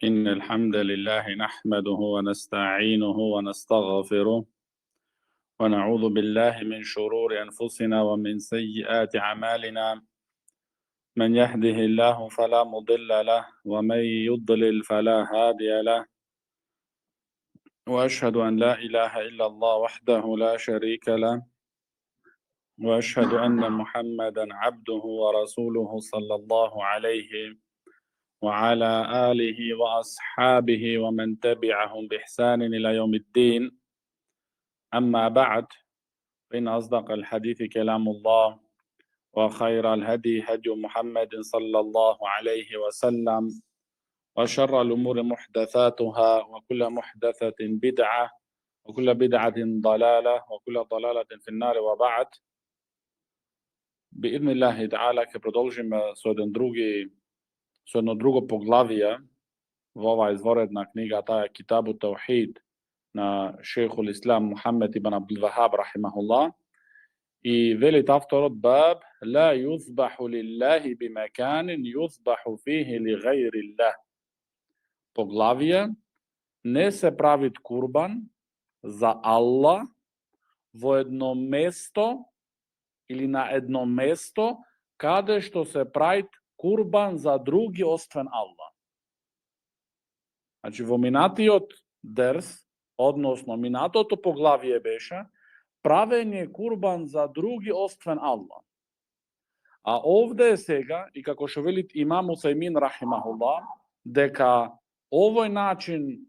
إن الحمد لله نحمده ونستعينه ونستغفره ونعوذ بالله من شرور أنفسنا ومن سيئات أعمالنا. من يهده الله فلا مضل له ومن يضلل فلا هادي له، وأشهد أن لا إله إلا الله وحده لا شريك له، وأشهد أن محمدا عبده ورسوله صلى الله عليه وعلى آله وأصحابه ومن تبعهم بإحسان إلى يوم الدين. أما بعد، فإن أصدق الحديث كلام الله، وخير الهدي هدي محمد صلى الله عليه وسلم، وشر الأمور محدثاتها، وكل محدثة بدعة، وكل بدعة ضلالة، وكل ضلالة في النار. وبعد، بإذن الله تعالى ke продолжим со едно друго поглавие во ова изворедна книга, таа е Китабу Таухид на шейхул Ислам Мухаммед ибн Абдул Вахаб рахимахуллах. И велит авторот: баб ла юзбаху лиллахи бимаканин юзбаху фихи ли гайриллах. Поглавие: не се прави курбан за Аллах во едно место или на едно место каде што се прави курбан за други освен Аллах. Значи во минатиот дерс, односно минатото поглавие беше правење курбан за други освен Аллах. А овде е сега, и како што велит имам Усаймин рахимахуллах, дека овој начин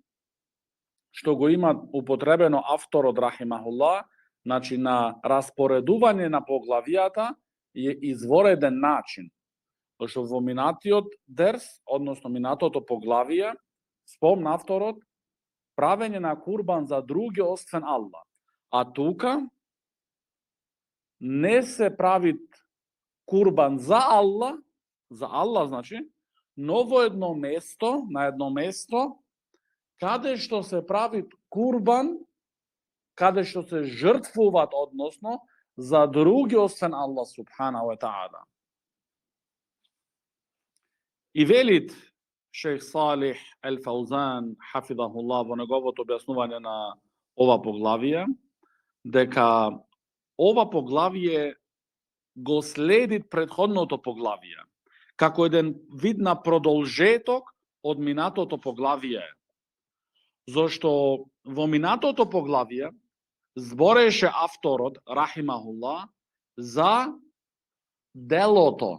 што го има употребено авторот рахимахуллах, значи на распоредување на поглавијата, е извореден начин. Што во минатиот дерс, односно минатото поглавие, спомна авторот правење на курбан за други освен Аллах. А тука не се прави курбан за Аллах значи, но во едно место, на едно место, каде што се прави курбан, каде што се жртвуваат, односно, за други освен Аллах субханаху ва таала. И велит шейх Салих Ел-Фаузан хафидахуллах во неговото објаснување на ова поглавие, дека ова поглавие го следи претходното поглавие, како еден вид на продолжеток од минатото поглавие. Зошто во минатото поглавие збореше авторот, рахимахуллах, за делото.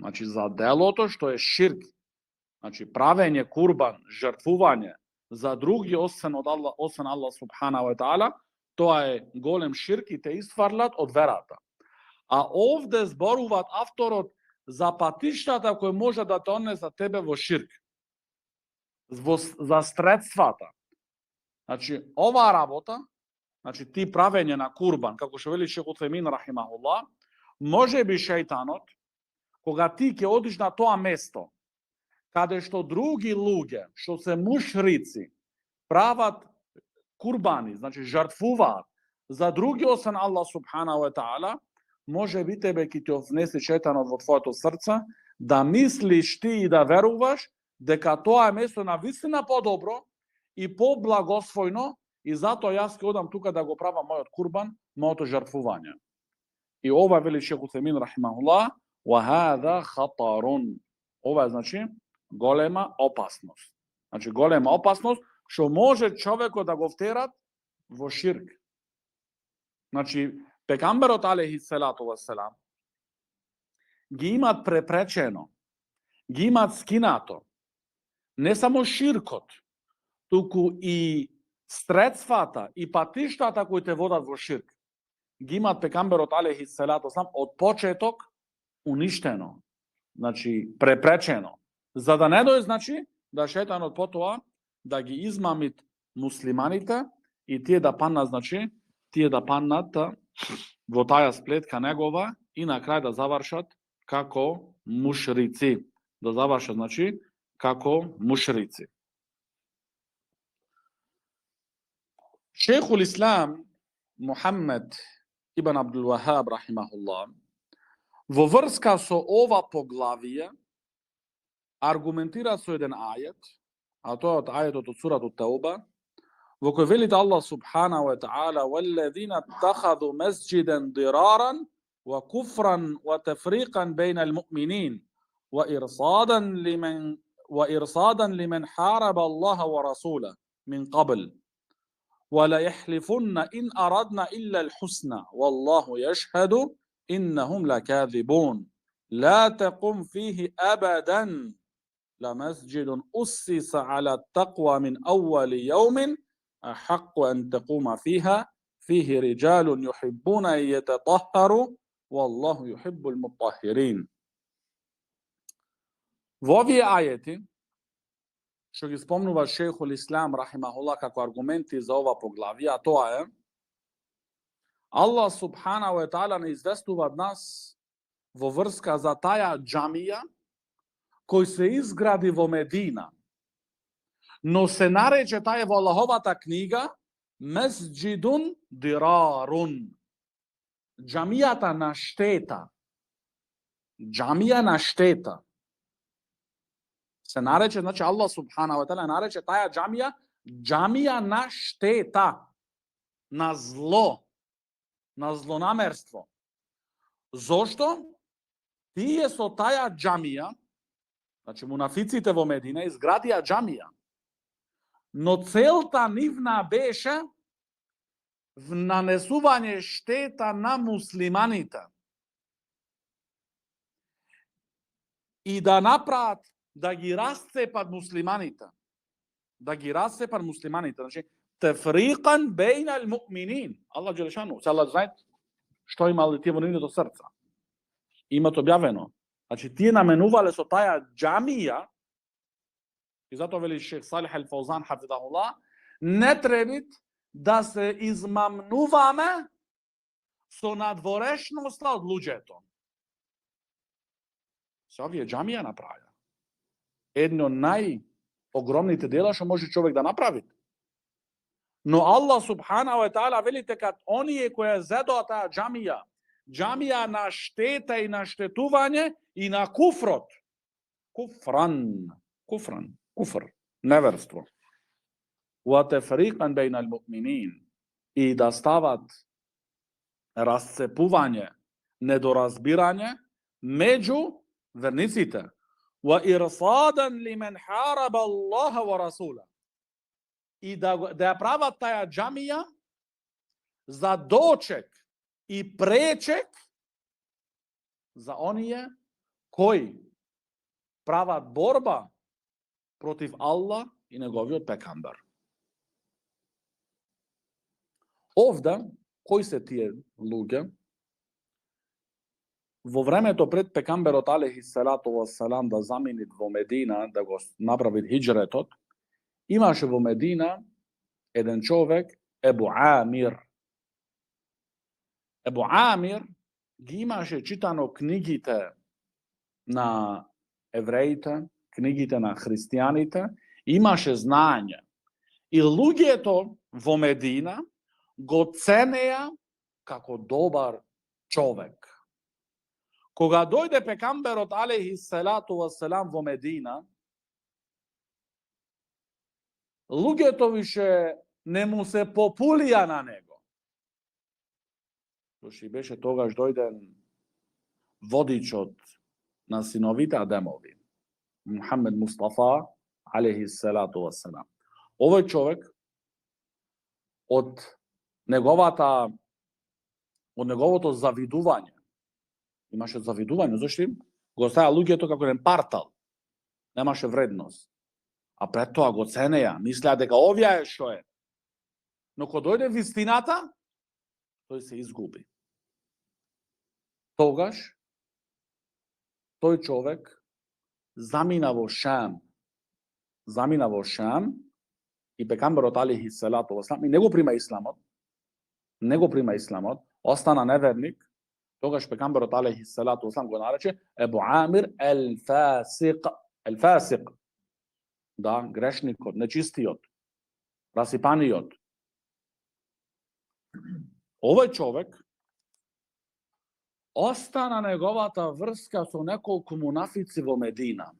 Значи, за делото што е ширк. Значи, правење курбан, жртвување за други освен Аллах субханаху ва таала, тоа е голем ширк и те изфрлат од верата. А овде зборуваат авторот за патиштата кои може да те однесат тебе во ширк. За средствата. Значи, оваа работа, значи ти правење на курбан, како што вели шейх Усаймин рахимахуллах, може би шејтанот, кога ти ќе одиш на тоа место, каде што други луѓе, што се мушрици, прават курбани, значи жртвуваат за други освен Аллах субханаху ва таала, може би тебе ќе ти внесе шејтанот во твоето срце да мислиш ти и да веруваш дека тоа е место на вистина подобро и поблагосвојно, и затоа јас ќе одам тука да го правам мојот курбан, моето жртвување. И ова вели шейх Усаймин рахимахуллах: ва хаза хатарун. Ова е значи голема опасност. Значи голема опасност што може човекот да го втерат во ширк. Значи пегамберот алейхи селату ва селам ги имат препречено, ги имат скинато не само ширкот, туку и средствата и патиштата кои те водат во ширк. Ги имат пегамберот алейхи селату ва селам од почеток уништено. Значи препречено. За да не дојде, значи, да шејтанот потоа да ги измамит муслиманите и тие да паннат, значи, во таа сплетка негова и на крај да завршат како мушрици. Да завршат, значи, како мушрици. Шейхул Ислам Мухаммед ибн Абдул Вахаб рахимахуллах во врска со ова поглавие аргументира со еден ајет a to je od ajetot od suratu Tauba, во кој велите Allah subhanahu wa ta'ala وَالَّذِينَ اتَّخَذُوا مَسْجِدًا ضِرَارًا وَكُفْرًا وَتَفْرِيقًا بَيْنَ الْمُؤْمِنِينَ وإرصادا لمن حارب الله ورسوله من قبل ولا يحلفن إن أردنا إلا الحسنى والله يشهد إنهم لكاذبون لا تقم فيه أبدا لمسجد أسس على التقوى من أول يوم أحق أن تقوم فيه رجال يحبون أن يتطهروا والله يحب المطهرين. Во овие ајети, што ги спомнува шејхул Ислам рахимахуллах како аргументи за ова поглавие, а тоа е Аллах субханаху ва таала не известува нас во врска за таја џамија кој се изгради во Медина, но се нарече тај во Аллаховата книга Месџидун Дирарун. Џамијата на штета. Џамија на штета. Се нарече, значи Аллах субханаху ва таала нарече таја џамија на штета, на зло, на злонамерство. Зошто? Тие со таја џамија, значи мунафиците во Медина изградија џамија, но целта нивна беше нанесување штета на муслиманите и да направат да ги расцепат муслиманите. Значи, тефрикан бейнал муъминин. Аллах Джелешану, се Аллах знае што имали тие во нивното срца. Имат објавено. Значи, тие наменувале со таја џамија, и затоа вели шех Салих ал-Фаузан, хафидахуллах, не требит да се измамнуваме со надворешноста од луѓето. Се овие џамија направија. Едно од најогромните дела што може човек да направи. Но Аллах субханаху ва таала вели дека оние кои зедоа таа џамија на штета и на штетување и на куфрот. Куфр, неверство. Ва тефрикан бейнал муъминин, и да стават расцепување, недоразбирање меѓу верниците. Ва ирсадан лимен хараба Аллаха ва расула, и да ја прават таја џамија за дочек и пречек за оние кои прават борба против Аллах и неговиот пекамбер. Овде, кои се тие луѓе? Во времето пред пекамберот алейхи салату вассалам да замини во Медина, да го направи хиџретот, имаше во Медина еден човек, Ебу Амир. Ебу Амир ги имаше читано книгите на евреите, книгите на христијаните, имаше знаење. И луѓето во Медина го ценеа како добар човек. Кога дојде пекамберот алейхи салату вассалам во Медина, луѓето више не му се популија на него. Зашто беше тогаш дојден водичот на синовите Адемови, Мухамед Мустафа алейхи салату вассалам. Овој човек од неговото завидување, имаше завидување, зашто го стаја луѓето како еден партал, немаше вредност. А пред тоа го ценеја, мислеа дека овие што е. Но кога дојде вистината, тој се изгуби. Тогаш тој човек замина во Шам и пекамберот алейхи салату вассалам и не го прима исламот, остана неверник. Тогаш пекамберот алейхи салату вассалам го нарече Ебу Амир el-Фасиq. Да, грешникот, нечистиот, расипаниот. Овој човек остана неговата врска со неколку мунафици во Медина.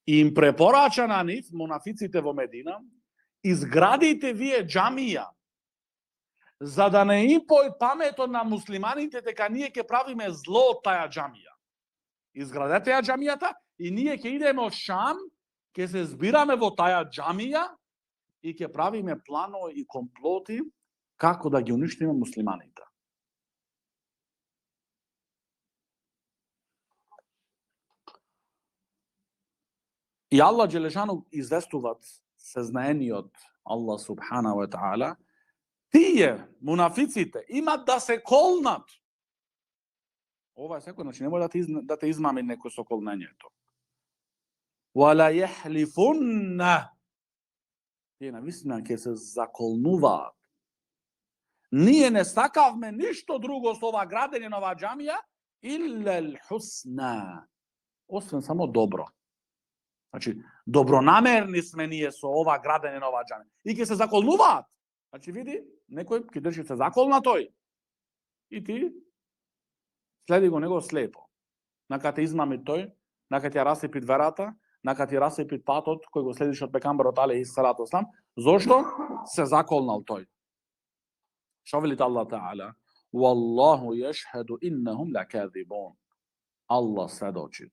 И им препорача на нив, мунафиците во Медина, изградите вие џамија, за да не им пој паметот на муслиманите дека ние ќе правиме зло од таја џамија. Изградете ја џамијата и ние ќе идеме од Шам, ќе се збираме во таја џамија и ќе правиме планови и комплоти како да ги уништиме муслиманите. И Аллах Джелешану известуват сезнаениот Аллах Субхана ва Таала, тие мунафиците имат да се колнат. Ова е секој, значи не може да те измами некој со колнењето. Вала јехлифунна. Тие навистина ќе се заколнуваат. Ние не сакавме ништо друго со ова градење на оваа џамија, иллел хусна. Освен само добро. Значи, добронамерни сме ние со ова градење на оваа џамија. И ќе се заколнуваат. Значи, види, некој ќе држи се заколна тој. И ти следи го него слепо. Нака те измами тој, нака ти ја расипи верата, нака ти расипи патот кој го следиш од пекамберот алейхи салату вассалам. Зошто? Се заколнал тој. Шо вели Аллах Таала? Валлаху јешхеду иннахум лакаذибун. Аллах сведочит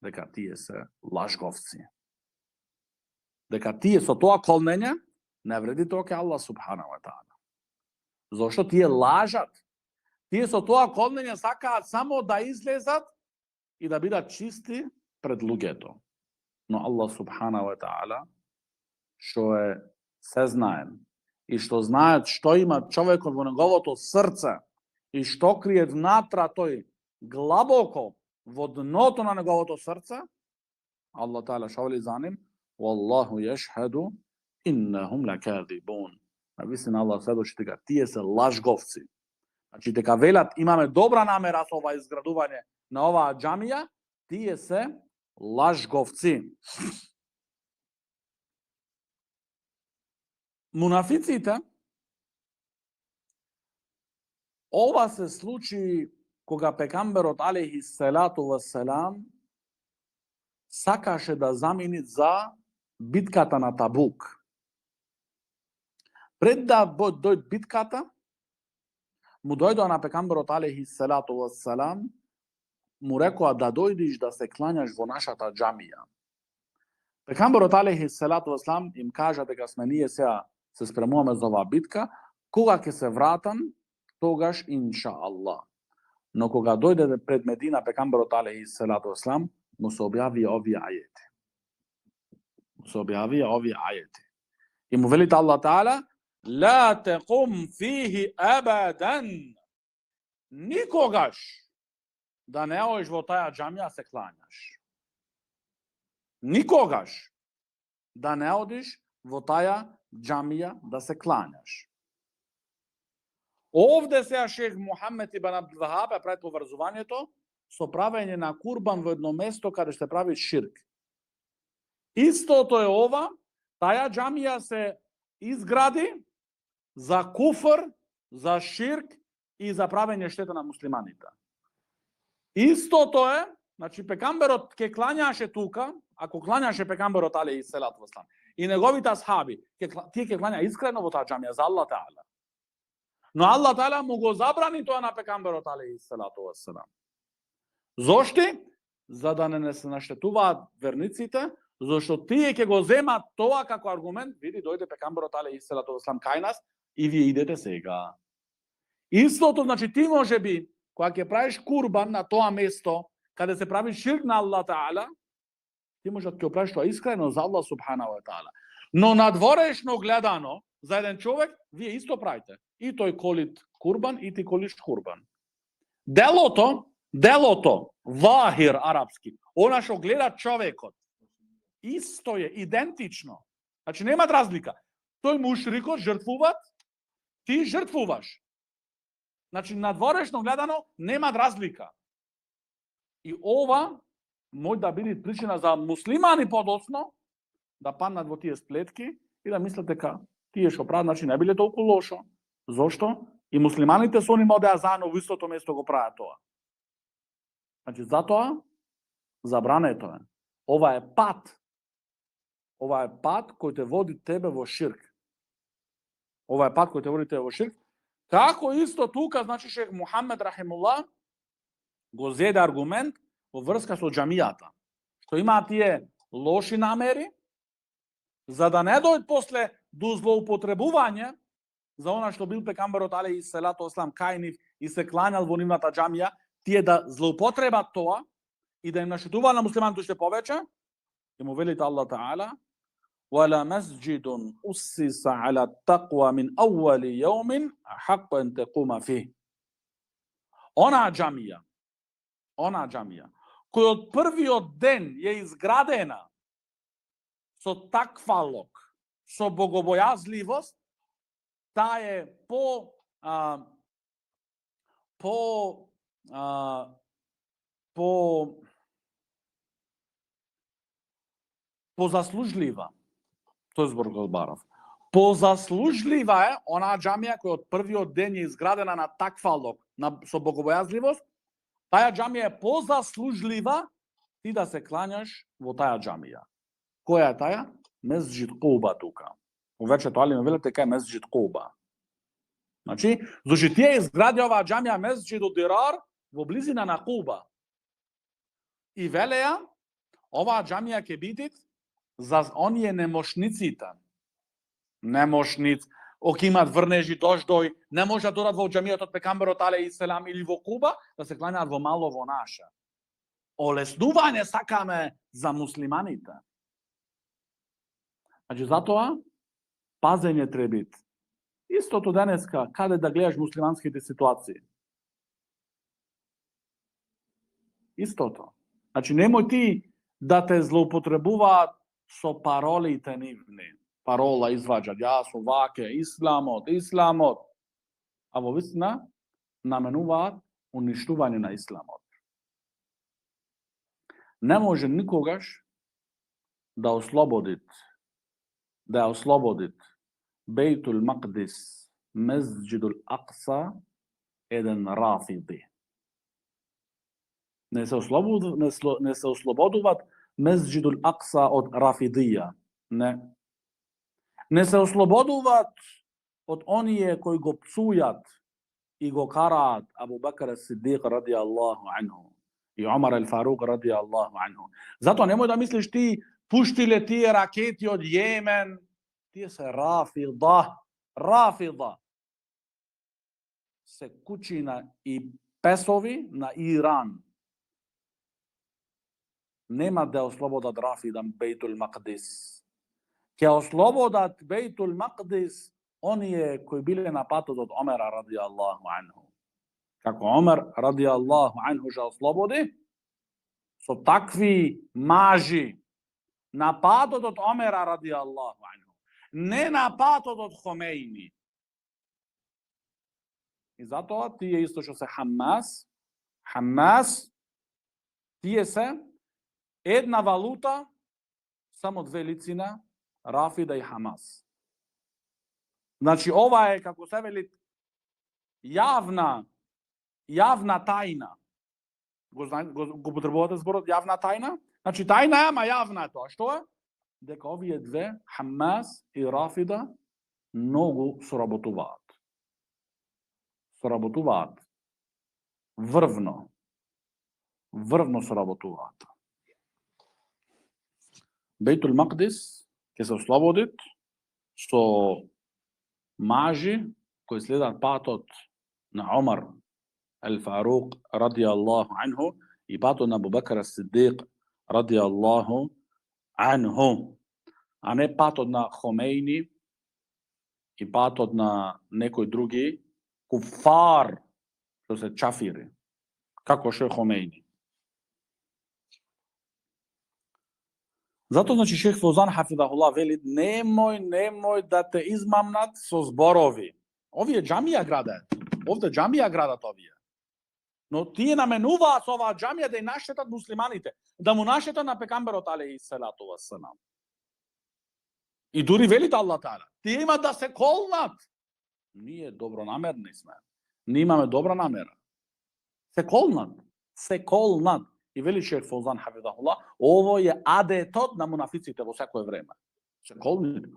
дека тие се лажговци. Дека тие со тоа колнење не вреди тоа ке Аллах Субхана ва Таала. Зошто тие лажат? Тие со тоа колнење сакаат само да излезат и да бидат чисти пред луѓето. Но Аллах Субхана ва Таала, што е сезнаен и што знаат што има човекот во неговото срце и што крие внатра тој глабоко во дното на неговото срце, Аллах Таала што вели за ним? Валлаху јешхеду иннахум лакаذибун. Навистина Аллах сведочи дека тие се лажговци. Значи дека велат имаме добра намера со ова изградување на оваа џамија, тие се лажговци. Мунафиците, ова се случи кога пекамберот алейхи салату вассалам сакаше да замени за битката на Табук. Пред да дојде битката, му дојдоа на пекамберот алейхи салату вассалам, му рекоа да дојдиш да се клањаш во нашата џамија. Пекамберот алейхи салату вассалам им кажа дека сме ние сега се спремуваме за оваа битка, кога ќе се вратам, тогаш инша Аллах. Но кога дојде пред Медина пекамберот алейхи салату вассалам, му се објави овие ајети. И му вели Аллах Таала: ла текум фихи абадан. Никогаш да не одиш во таја џамија се клањаш. Никогаш да не одиш во таја џамија да се клањаш. Овде сега шех Мухамед ибн Абдул Вахаб прави поврзувањето со правење на курбан во едно место каде се прави ширк. Истото е ова, таја џамија се изгради за куфр, за ширк и за правење штета на муслиманите. Истото е, значи пекамберот ке клањаше тука, ако клањаше пекамберот алейхи салату вассалам и неговите асхаби, тие ке клања искрено во таа џамија за Аллах Таала. Но Аллах Таала му го забрани тоа на пекамберот алейхи салату вассалам. Зошто? За да не се наштетуваат верниците, зашто тие ќе го земат тоа како аргумент, види дојде пекамберот алейхи салату вассалам кај нас и вие идете сега. Истото, значи ти можеби кога ќе правиш курбан на тоа место каде се прави ширк на Аллах Таала, ти можеш да ќе правиш тоа искрено за Аллах Субхана ва Таала. Но надворешно гледано за еден човек, вие исто правите. И тој колит курбан и ти колиш курбан. Делото, вахир арапски, она што гледа човекот, исто е, идентично. Значи нема разлика. Тој мушрикот жртвуват, ти жртвуваш. Значи надворешно гледано нема разлика. И ова може да биде причина за муслимани подоцно да паднат во тие сплетки и да мислат дека тие што прават, значи не биле толку лошо. Зошто? И муслиманите со нив одеа заедно во истото место го прават тоа. Значи затоа забрането е. Ова е пат ова е пат кој те води тебе во ширк. Ова е пат кој те води тебе во ширк. Како исто тука, значи шех Мухамед рахимуллах го зеде аргумент во врска со џамијата, што имаат тие лоши намери, за да не дојд после до злоупотребување за она што бил пекамберот алейхи селату васелам кајнив и се кланял во нивната џамија, тие да злоупотребат тоа и да им нашетуваат на муслиманите уште повеќе, и му велите Аллах Таала: وَلَا مَسْجِدٌ أُسِّسَ عَلَى التَّقْوَى مِنْ أَوَّلِ يَوْمٍ أَحَقُّ أَنْ تَقُومَ فِيهِ. Она џамија, која од првиот ден е изградена со таквалок, со богобојазливост, таа е позаслужлива. Тој збор го барав. Позаслужлива е онаа џамија која од првиот ден е изградена на таквалок, со богобојазливост. Таа џамија е позаслужлива ти да се кланяш во таа џамија. Која е таа? Месџид Куба тука. Повеќето алими велат дека е Месџид Куба. Значи, зашто тие изгради оваа џамија Месџид Дирар во близина на Куба. И велеа, оваа џамија ќе биде за оние немошниците. Немошниц, оки имат врнежи, дождој, не може да додат во џамијата од пекамберот алейхи селам или во Куба, да се кланjaат во Малово наше. Олеснување сакаме за муслиманите. Значи, затоа, пазење треба. Истото денеска, каде да гледаш муслиманските ситуации. Истото. Значи, немој ти да те злоупотребуваат со паролите нивни. Парола изваđат, јас оваке, исламот. А во вистина, наменуваат уништување на исламот. Не може никогаш да ослободит Бейтул Макдис, Месџидул Акса, еден рафиди. Не се ослободуваат Месџидул Акса од рафидија. Не се ослободуваат од оние кои го псујат и го караат Абу Бакр ас-Сидиқ ради Аллаху анху и Омар ал-Фарук ради Аллаху анху. Затоа немој да мислиш ти пуштиле тие ракети од Јемен, тие се рафида. Се кучина и песови на Иран. Нема да ослободат рафидан Бейтул Макдис. Ќе ослободат Бейтул Макдис оние кои биле на патот од Омера ради Аллаху анху. Како Омер ради Аллаху анху ќе ослободи со такви мажи на патот од Омера ради Аллаху анху. Не на патот од Хомејни. И затоа тие исто што се Хамас, тие се една валута, само две лицина, Рафида и Хамас. Значи, ова е, како се вели, јавна тајна. Го потребувате зборот јавна тајна? Значи, тајна е, ама јавна е тоа. Што е? Дека овие две, Хамас и Рафида, многу соработуваат. Врвно соработуваат. Бейтул Макдис ќе се ослободит со мажи кои следат патот на Омар ал-Фарук ради Аллаху анху и патот на Абу Бакр ас-Сидиқ ради Аллаху анху, а не патот на Хомејни и патот на некои други куфар што се чафири, како шех Хомејни. Зато, значи, шех Фаузан хафидахуллах вели, немој да те измамнат со зборови. Овие џамија градат. Овде џамија градат овие. Но тие наменуваат со оваа џамија да и наштетат муслиманите, да му наштетат на пекамберот алейхи селату вассалам. И дури велите Аллах Таала, тие имат да се колнат. Ние добронамерни сме. Ние имаме добра намера. Се колнат. I veli šejh Fauzan hafidahullah, ovo je adetot na munaficite vo svako vreme.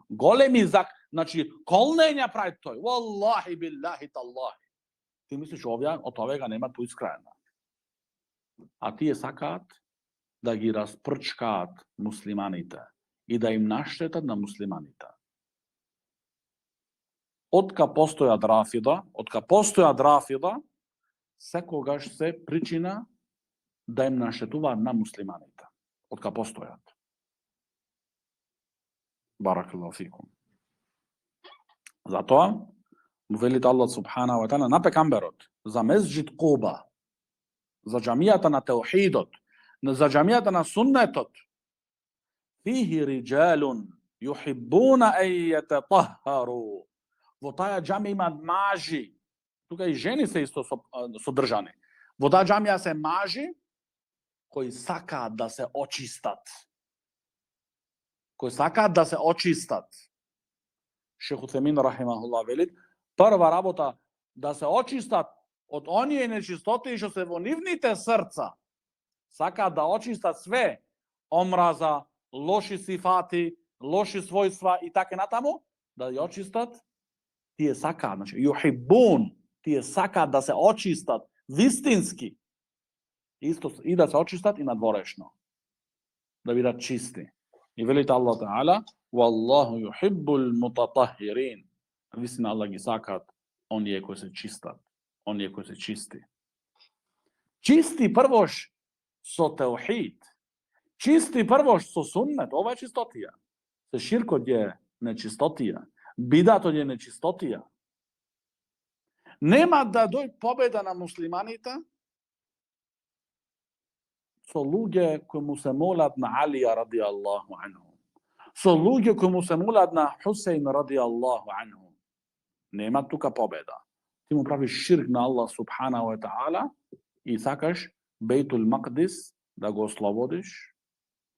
Golemi znači kolnenja pravi to. Wallahi billahi tallahi. Ti misliš od ovega nema tu iskrajena. A ti je sakat da gi rasprčkat muslimanite i da im naštetat na muslimanite. Odka postoja drafida, sekogaš se pričina da im naštetuva na muslimanite. Odka postojat. Barakallahu fikum. Zato velite Allah subhanahu wa ta'ala na pekamberot za mezđid Quba, za džamijata na teuhidot, za džamijata na sunnetot. Fihi rijalun yuhibbuna an yatatahharu. Vo taja džamija ima maži. Tukaj i ženi se isto su držane. Vo ta džamija se maži koji saka da se očistat. Koji saka da se očistat. Šejh Uthejmin rahimahullah velit, prva rabota da se očistat od onije nečistote što se vonivnite srca. Saka da očistat sve omraza, loši sifati, loši svojstva i tako natamo, da je očistat, ti je saka, znači yuhibbun, ti je saka da se očistat vistinski. Isto i da se očistat i na dvorešno. Da bi da čisti. I velite Allah ta'ala, wallahu yuhibbul mutatahhirin. Vistina Allah gi sakat, on je koji se čistat, on je koji se čisti. Čisti prvoš so teuhid. Čisti prvoš so sunnet, ova je čistotija. Se širkot je nečistotija. Bidato je nečistotija. Nema da doj pobjeda na muslimanita so luge koji mu se molat na Alija radijallahu anhu. So luge koji mu se molat na Husein radijallahu anhu. Nema tuka pobjeda. Ti mu praviš širk na Allah subhanahu wa ta'ala i sakaš Bejtul Maqdis da ga oslobodiš.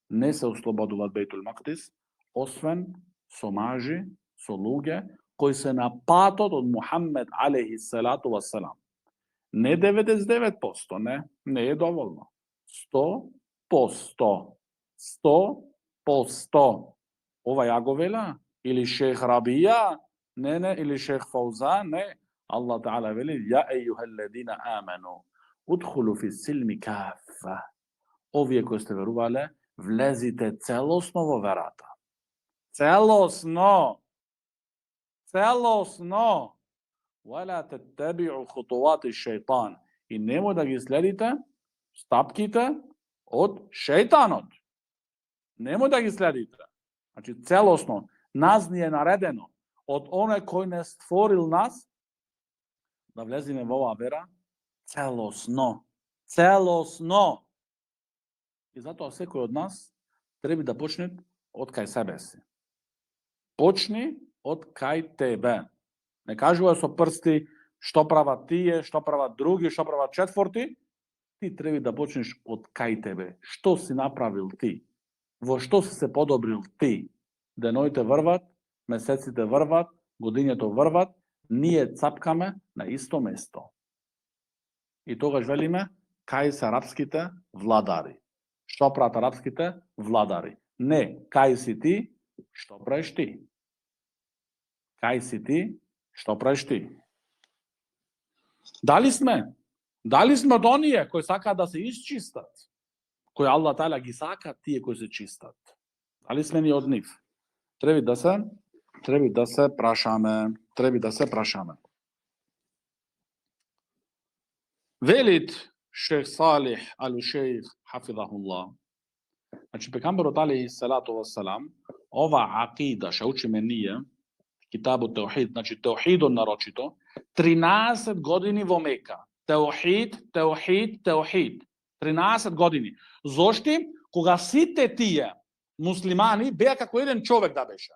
Ne se oslobodila Bejtul Maqdis, osven so maži, so luge koji se napatot od Muhammed alaihi salatu wassalam. Ne 99%, ne je dovoljno. 100%. 100%. Ova Jagovela ili šejh Rabija, ne, ili šejh Fauzan, ne. Allah ta'ala veli, ja ejuhel ladina amanu, udhulu fi silmi kafa. Ovije koji ste verovali, vlezite celosno vo verata. Celosno. Wala tattabi'u khutuwati shaytan. I nemoj da gi sledite stapkite od šejtanot. Nemoj da gi sledite. Znači celosno. Nas nije naredeno od one koji ne stvoril nas da vlezime v ova vera celosno. Celosno. I zato sve koji od nas treba da počne od kaj sebe si. Počni od kaj tebe. Ne kažu da so prsti što prava ti je, što prava drugi, što prava četvrti. Ti treba da počneš od kaj tebe. Što si napravil ti? Vo što si se podobril ti? Denojte vrvat, mesecite vrvat, godinjeto vrvat, nije capkame na isto mesto. I toga želime kaj se arapskite vladari. Što pravят arapskite vladari. Ne, kaj si ti, što praviš ti. Kaj si ti, što praviš ti. Da li smo od onije koji saka da se iščistat, koji Allah ta'ala gi saka, tije koji se čistat. Da li smo ni od njih? Treba da se prašame. Velit šejh Salih al-Šejh hafidahullah. Znači, pekamberu alejhi salatu wassalam, ova akida, še učime nije, Kitabu Teuhid, znači Teuhidom naročito, 13 godini vo Meka. Teuhid. 13 godini. Zошти, кога сите тие муслимани беа како еден човек да беше,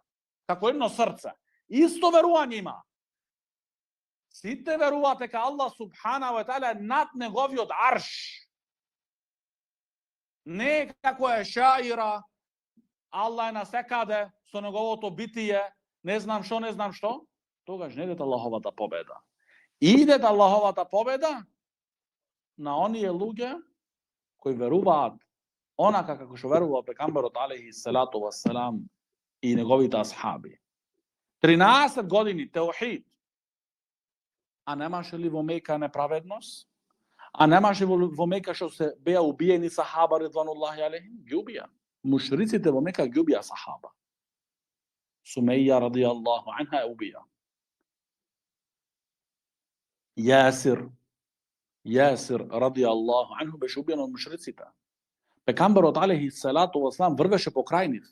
како едно срце, исто верување има. Сите веруваат дека Аллах субханаху ва таала над неговиот арш. Не како е шаира, Аллах е насекаде со неговото битие, не знам што, тогаш не идет Аллаховата победа. Идет Аллаховата победа на оние луѓе кои веруваат онака како што верува пекамберот алейхи салату вассалам и неговите асхаби. 13 години теухид. А немаше ли во Мека неправедност? А немаше во Мека што се беа убиени сахаба ridvanullahi алейхим? Ги убија. Мушриците во Мека ги убија сахаба. Сумеја радијаллаху анха убија. Јасир радијаллаху анху беше убиен од мушриците. Пекамберот алейхи салату вассалам врвеше покрај нив.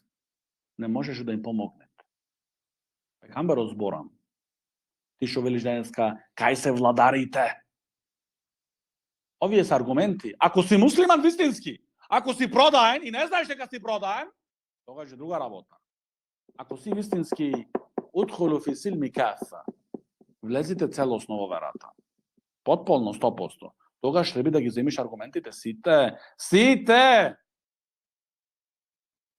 Не можеше да им помогне. Пекамберот зборам. Ти што велиш денеска, кај се владарите? Овие се аргументи. Ако си муслиман вистински, ако си продаен и не знаеш дека си продаен, тогаш е друга работа. Ако си вистински удхулу фи силми кафа, влезите целосно во верата. Потполно 100%. Тогаш треба да ги земиш аргументите сите.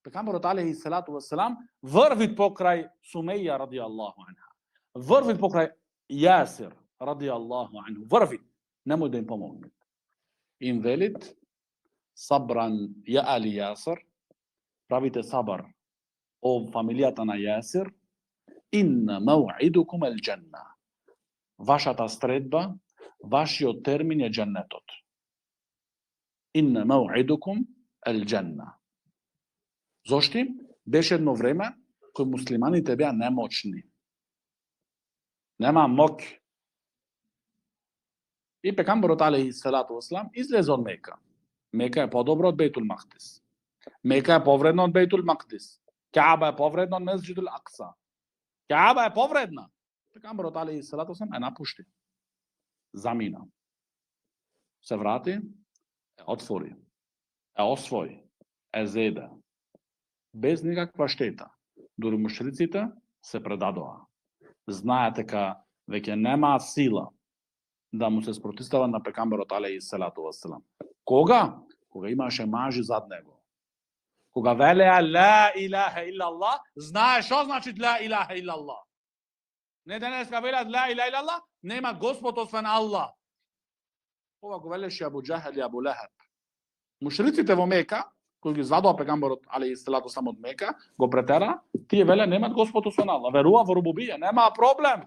Пекамберот алейхи салату вассалам врви покрај Сумеја радијаллаху анха. Врви покрај Јасир радијаллаху анху. Врви. Немој да им помогне. Им велит сабран ја али Јасир. Правите сабар о фамилијата на Јасир. Инна мауидукум ел џенна. Вашата средба, вашиот термин е џеннетот. Инна мауидукум ел џенна. Зошто? Беше едно време кој муслиманите беа немочни. Нема моќ. И пекамберот алейхи салату вассалам излезе од Мека. Мека е подобро од Бейтул Мақдис. Мека е повредна од Бейтул Мақдис. Каба е повредна од Месџидул Акса. Каба е повредна. Пекамберот алейхи салату вассалам е напушти. Замина. Се врати, е отвори, е освои, е зеде. Без никаква штета. Дури мушриците се предадоа. Знаете дека веќе нема сила да му се спротистава на пекамберот алейхи салату вассалам. Кога? Кога имаше мажи зад него. Кога велеа ла илаха иллаллах, знае што значи ла илаха иллаллах. Не денеска велат ла илаха иллаллах, нема Господ освен Аллах. Ова го велеше Абу Џахел и Абу Лехеб. Мушриците во Мека, кои ги задоа пегамберот алейхи салату вассалам од Мека, го претера, тие веле немат Господ освен Аллах. Верува во рубубија, нема проблем.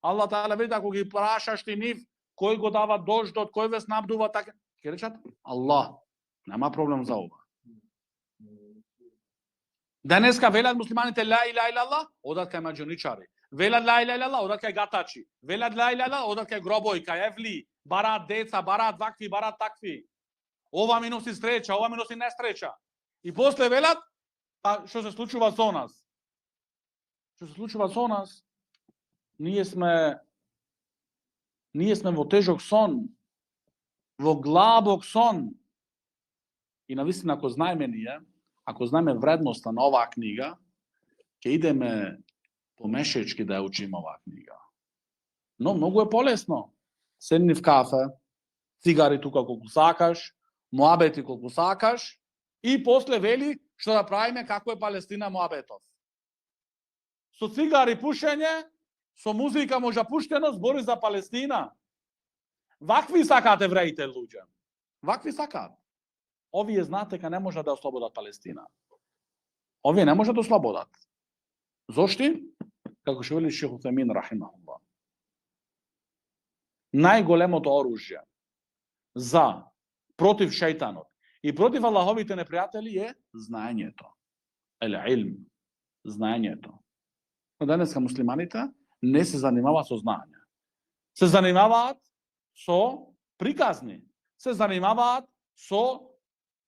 Аллах таала вели ако ги прашаш ти нив, кој го дава дождот, кој ве снабдува така, ќе речат Аллах. Нема проблем за ова. Денеска велат муслиманите ла илаха иллаллах, одат кај маџуничари. Велат ла илаха иллаллах, одат кај гатачи. Велат ла илаха иллаллах, одат кај гробои, кај евли, барат деца, барат вакви, барат такви. Ова ми носи среќа, ова ми носи несреќа. И после велат, а што се случува со нас? Што се случува со нас? Ние сме во тежок сон, во глабок сон. И навистина, ако знаеме ние, ако знаеме вредноста на оваа книга, ќе идеме помешечки да ја учиме оваа книга. Но многу е полесно. Седни в кафе, цигари тука колку сакаш, муабети колку сакаш, и после вели што да правиме како е Палестина муабетов. Со цигари пушење, со музика можа пуштено, збори за Палестина. Вакви сакаат евреите луѓе. Вакви сакаат. Овие знаат дека не можат да ослободат Палестина. Овие не можат да ослободат. Зошто? Како што вели Шейх Утемин рахимахуллах. Најголемото оружје за против шејтанот и против Аллаховите непријатели е знаењето. Илм, знаењето. Но денеска муслиманите не се занимаваат со знаење. Се занимаваат со приказни. Се занимаваат со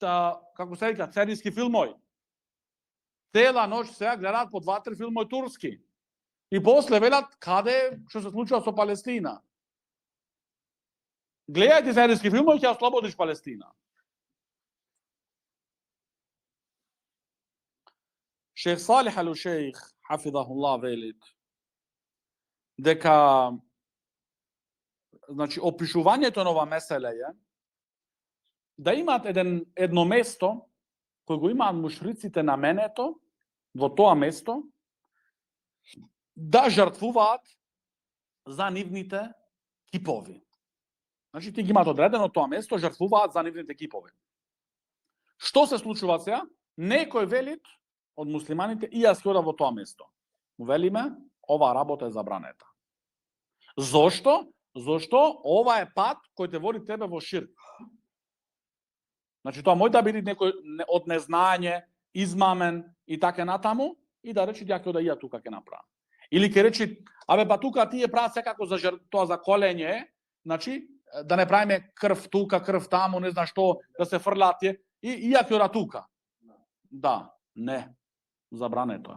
како се вика, серијски филмови. Цела ноќ сега гледаат по 2-3 филмови турски. И после велат каде што се случува со Палестина. Гледајте серијски филмови, ќе ослободиш Палестина. Шейх Салих ал-Шейх, хафидахуллах, велит дека значи опишувањето на ова меселе е да имаат едно место кој го имаат мушриците на менето, во тоа место да жртвуваат за нивните кипови. Значи, ти ги имаат одредено тоа место, жртвуваат за нивните кипови. Што се случува сега? Некој велит од муслиманите и јас ќе одам во тоа место. Велиме, оваа работа е забранета. Зошто? Зошто ова е пат кој те води тебе во ширк. Значи тоа може да биде некој од незнање, измамен и така натаму и да речи ја ќе ода и ја тука ќе направам. Или ќе речи, абе па тука тие прават секако за тоа за колење, значи да не правиме крв тука, крв таму, не знам што, да се фрлаат тие и ја ќе ода тука. Да, не. Забрането е.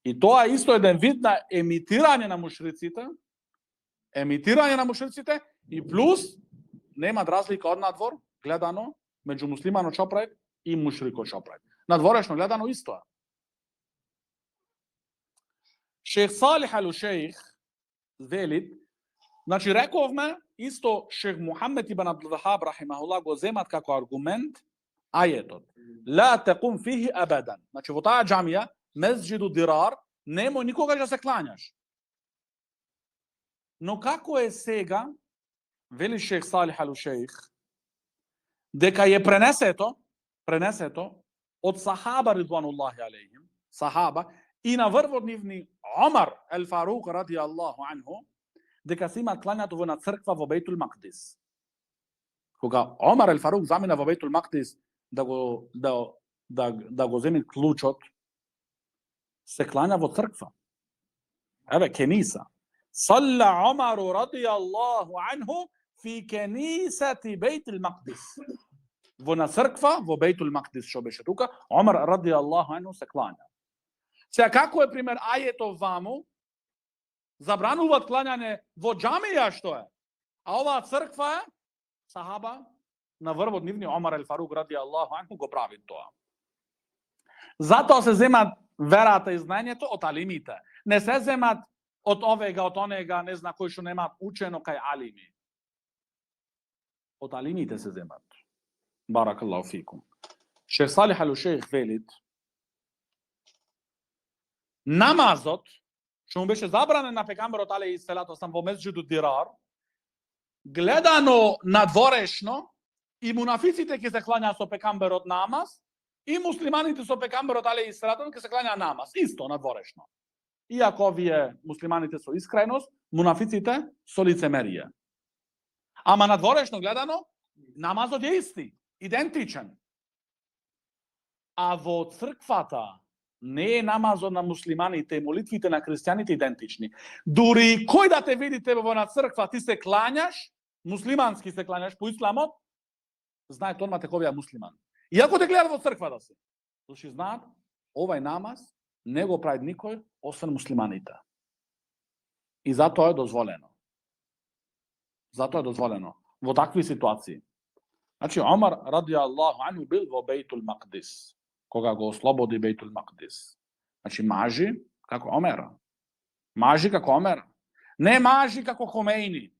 И тоа е исто еден вид на емитирање на мушриците, и плюс нема разлика од надвор, гледано, меѓу муслиманот што прави и мушрикот што прави. Надворешно гледано исто е. Шех Салих ал-Шейх велит, значи рековме, исто Шех Мухамед ибн Абдул-Вахаб рахимахуллах го земат како аргумент ајетот. Ла текум фихи абадан. Значи во таа џамија, Мезџиду Дирар, немој никогаш да се клањаш. Но како е сега, вели Шех Салих ал-Шейх, дека е пренесето од сахаба ридвануллахи алейхим, сахаба, и на врвот нивни Омар ел-Фарук ради Аллаху анху, дека се има клањато во на црква во Бейтул Мақдис. Кога Омар ел-Фарук замина во Бейтул Мақдис да го земи клучот, се клања во црква. Еве, кениса. Салла Омару ради Аллаху анху фи кенисати Бейтул Мақдис. Во на црква, во Бейтул Мақдис, што беше тука, Омар ради Аллаху анху се клања. Сега, како е пример ајетов ваму, забрануваат клањање во џамија што е, а оваа црква е, сахаба, на врвот нивни Омар ел-Фарук ради Аллаху анху го прави тоа. Затоа се земат верата и знањето од алимите. Не се земат од овега, од онега, не зна кој што немаат учено кај алими. Од алимите се земат. Баракаллаху фикум. Шех Салих ал-Шейх велит, намазот, што му беше забранен на пегамберот алейхи селату васелам во Мезџиду Дирар, гледано надворешно, и мунафиците ќе се клањаат со пегамберот намаз, и муслиманите со пегамберот алейхи селату ќе се клањаат намаз, исто надворешно. Иако овие муслиманите со искреност, мунафиците со лицемерие. Ама надворешно гледано, намазот е исти, идентичен. А во црквата не е намазот на муслиманите и молитвите на христијаните идентични. Дури кој да те види тебе во на црква, ти се клањаш, муслимански се клањаш по исламот, знае тоа тековија муслиман. Иако те гледа во црква да си, зашто знаат, овај намаз не го прави никој освен муслиманите. И затоа е дозволено. Во такви ситуации. Значи, Омар ради Аллаху анху бил во Бейтул Мақдис, кога го ослободи Бейтул Мақдис. Значи, мажи како Омер. Не мажи како Хомејни.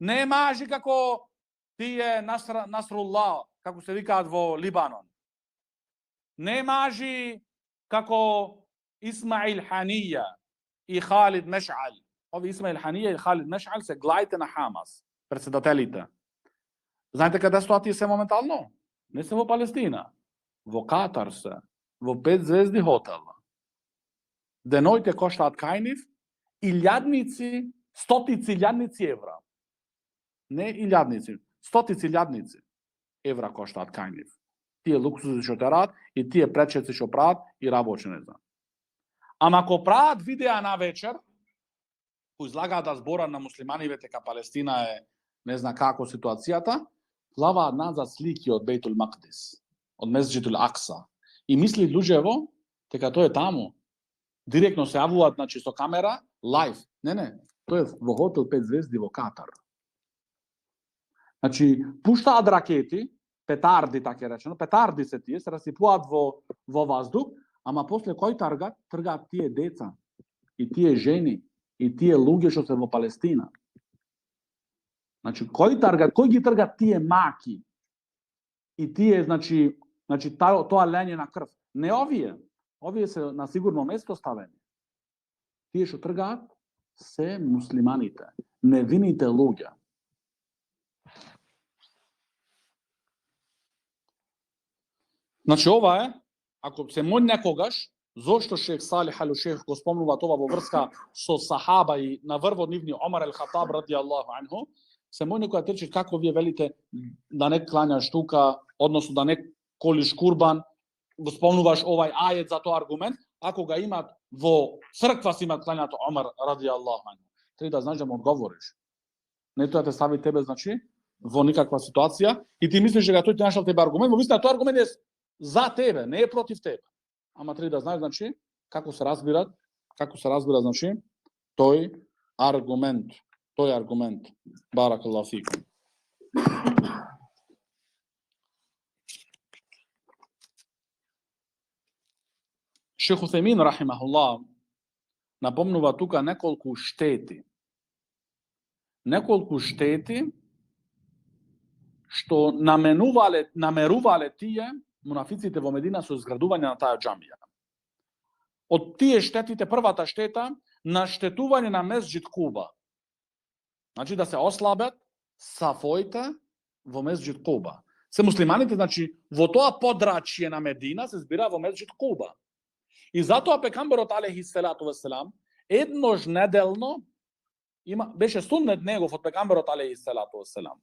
Не мажи како тие Насруллах, како се викаат во Либанон. Не мажи како Исмаил Ханија и Халид Меш'ал. Ови Исмаил Ханија и Халид Меш'ал се глаите на Хамас, председателите. Знаете каде стоат тие се моментално? Не се во Палестина. Во Катар се, во 5 звезди хотел. Денојте коштаат кај нив илјадници, стотици илјадници евра. Не илјадници, стотици илјадници евра коштаат кај нив. Тие луксузи што терат и тие пречеци што прават и рабоче не знам. Ама ако прават видеа на вечер, кои излагаат да збора на муслиманиве дека Палестина е не знам како ситуацијата, плаваат назад слики од Бейтул Мақдис, од Мезџидул Акса. И мисли луѓево дека тој е таму. Директно се јавуваат, значи со камера, лайв. Не, тој е во хотел 5 звезди во Катар. Значи, пуштаат ракети, петарди, така речено, петарди се тие, се расипуваат во ваздух, ама после кој тргаат тие деца, и тие жени, и тие луѓе што се во Палестина. Значи, кој ги тргат тие маки? И тие, значи тоа лење на крв. Не овие. Овие се на сигурно место ставени. Тие што тргаат се муслиманите, невините луѓе. Значи ова е, ако се мој некогаш, зошто шех Салих ал-Шейх го спомнува тоа во врска со сахаба и на врвот нивни Омар ал-Хатаб радијаллаху анху, се мој некоја трчи како вие велите да не кланяш тука, односно да не колиш курбан, го спомнуваш овај ајет за тој аргумент, ако ga имат во црква си имат клањато Омар радијаллаху анху. Треба да знаеш да му одговориш. Не тоа те стави тебе, значи, во никаква ситуација и ти мислиш дека тој ти нашал тебе аргумент, во вистина тој аргумент е за тебе, не е против тебе. Ама треба да знаеш, значи, како се разбира, значи, тој аргумент. Баракаллаху фикум. Шейх Усаймин рахимахуллах напомнува тука неколку штети што намерувале тие мунафиците во Медина со изградување на таа џамија. Од тие штетите, првата штета, наштетување на Месџид Куба. Значи да се ослабат сафоите во Месџид Куба. Се муслиманите, значи, во тоа подрачје на Медина се збира во Месџид Куба. И затоа пекамберот алейхи селату веселам еднош неделно беше суннет негов од пекамберот алейхи селату веселам.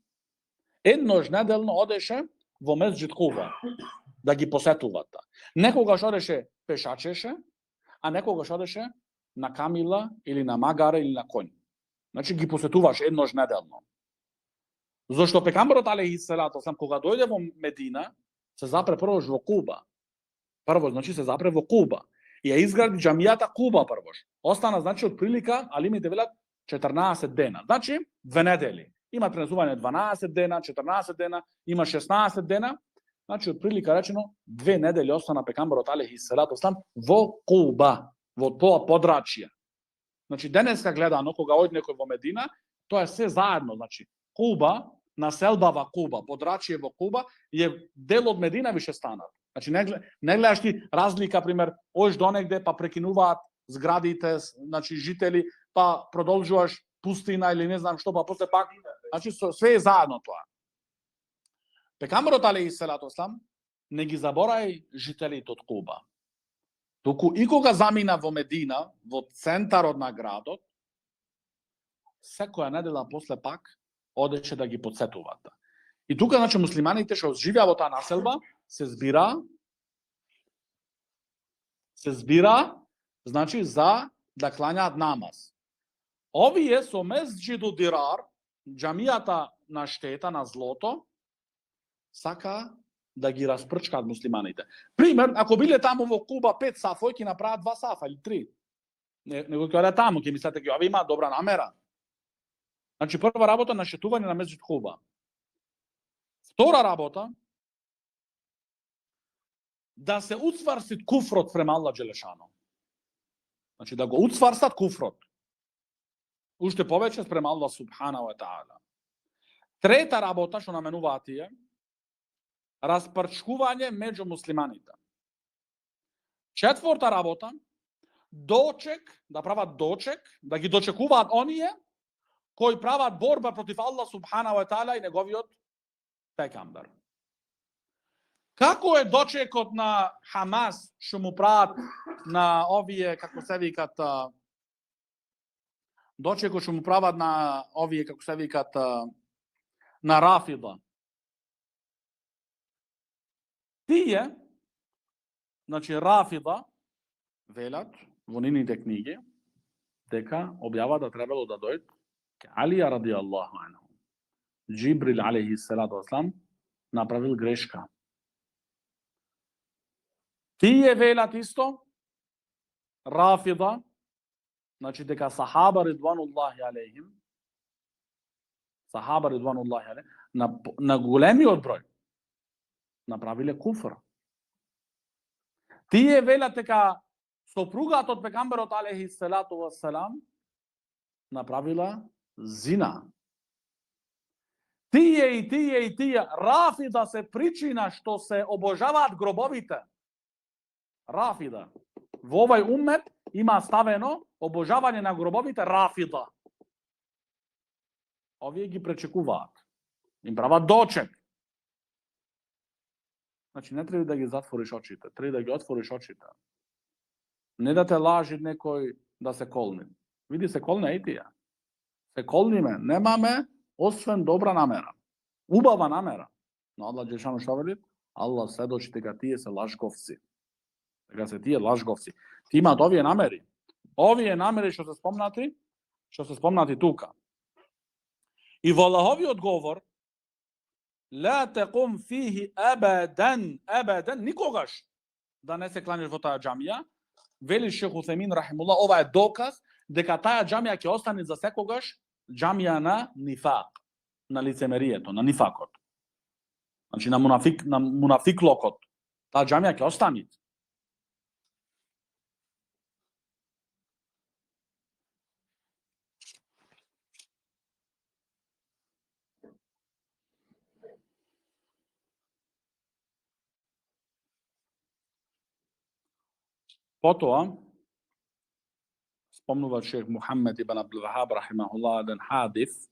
Еднош неделно одеше во Месџид Куба да ги посетува. Некогаш одеше пешачеше, а некогаш одеше на камила или на магаре или на коњ. Значи ги посетуваш еднош неделно. Зошто пекамберот алейхи селату веселам кога дојде во Медина се запре првош во Куба. Прво, значи се запре во Куба. И ја изгради џамијата Куба првош. Остана, значи, од прилика, алимите велат 14 дена. Значи, 2 недели. Има пренесување 12 дена, 14 дена, има 16 дена. Значи, од прилика речено, 2 недели остана пекамберот алейхи селату веселам во Куба, во тоа подрачје. Значи, денеска гледано, кога оди некој во Медина, тоа е се заедно. Значи, Куба, населбава Куба, подрачје во Куба, е дел од Медина више станат. Значи, не гледаш ти разлика, пример, оиш до негде, па прекинуваат зградите, значи, жители, па продолжуваш пустина или не знам што, па после пак, значи, све е заедно тоа. Пекамберот алейхи селату веселам не ги заборај жителите од Куба. Туку и кога замина во Медина, во центарот на градот, секоја недела после пак одеше да ги подсетуваат. И тука, значи, муслиманите што живеа во таа населба, се збира, значи, за да клањаат намаз. Овие со Месџиду Дирар, џамијата на штета, на злото, сака да ги распрчкаат муслиманите. Пример, ако биле таму во Куба 5 сафој, ќе направат 2 сафа или 3. Не го кажа таму, ќе мислете ќе овие имаат добра намера. Значи, прва работа на штетување на Месџид Куба. Втора работа, да се уцварси куфрот према Аллах Джелешано. Значи, да го уцварсат куфрот. Уште повеќе према Аллах Субханаху ва Таала. Трета работа, што наменуваат тие, распрчкување меѓу муслиманите. Четврта работа, да прават дочек, да ги дочекуваат оние кои прават борба против Аллах Субханаху ва Таала и неговиот пекамбер. Како е дочекот на Хамас што му прават на овие, како се викат, дочекот што му прават на овие, како се викат, на Рафида? Тие, значи Рафида, велат во нивните книги, дека објава да требало да дојд Алија радијаллаху анху. Џибрил алейхи селату веселам направил грешка. Тие велат исто, Рафида, значи дека сахаба ридвануллахи алейхим, на големиот број направиле куфр. Тие велат дека сопругата од пегамберот алейхи селату веселам направила зина. Тие Рафида се причина што се обожаваат гробовите. Рафида. Во овај уммет има ставено обожавање на гробовите Рафида. Овие ги пречекуваат. Им прават дочек. Znači, ne treba da gi zatvoriš očite, treba da gi otvoriš očite. Ne da te laži nekoj da se kolni. Vidi se kolne i ti ja. Se kolni me, nema me, osvem dobra namera. Ubava namera. No Allah Đelešanu šta veli? Allah svedoči ga tije se lažgovci. Ga se tije lažgovci. Ti ima ovije nameri. Ovije nameri što se spomnati tuka. I Valahovi odgovor, la tequm fihi abadan, nikogaš da ne se klanješ vo taja džamija, veli Šejh Uthejmin rahimullah, ova je dokaz deka taja džamija će ostane za sekogaš džamija na nifak, na licemerijeto, na nifakot. Znači na munafiklokot. Ta džamija će ostane. Potom spomnuva šejh Muhammed ibn Abdul Wahhab rahimahullah jedan hadith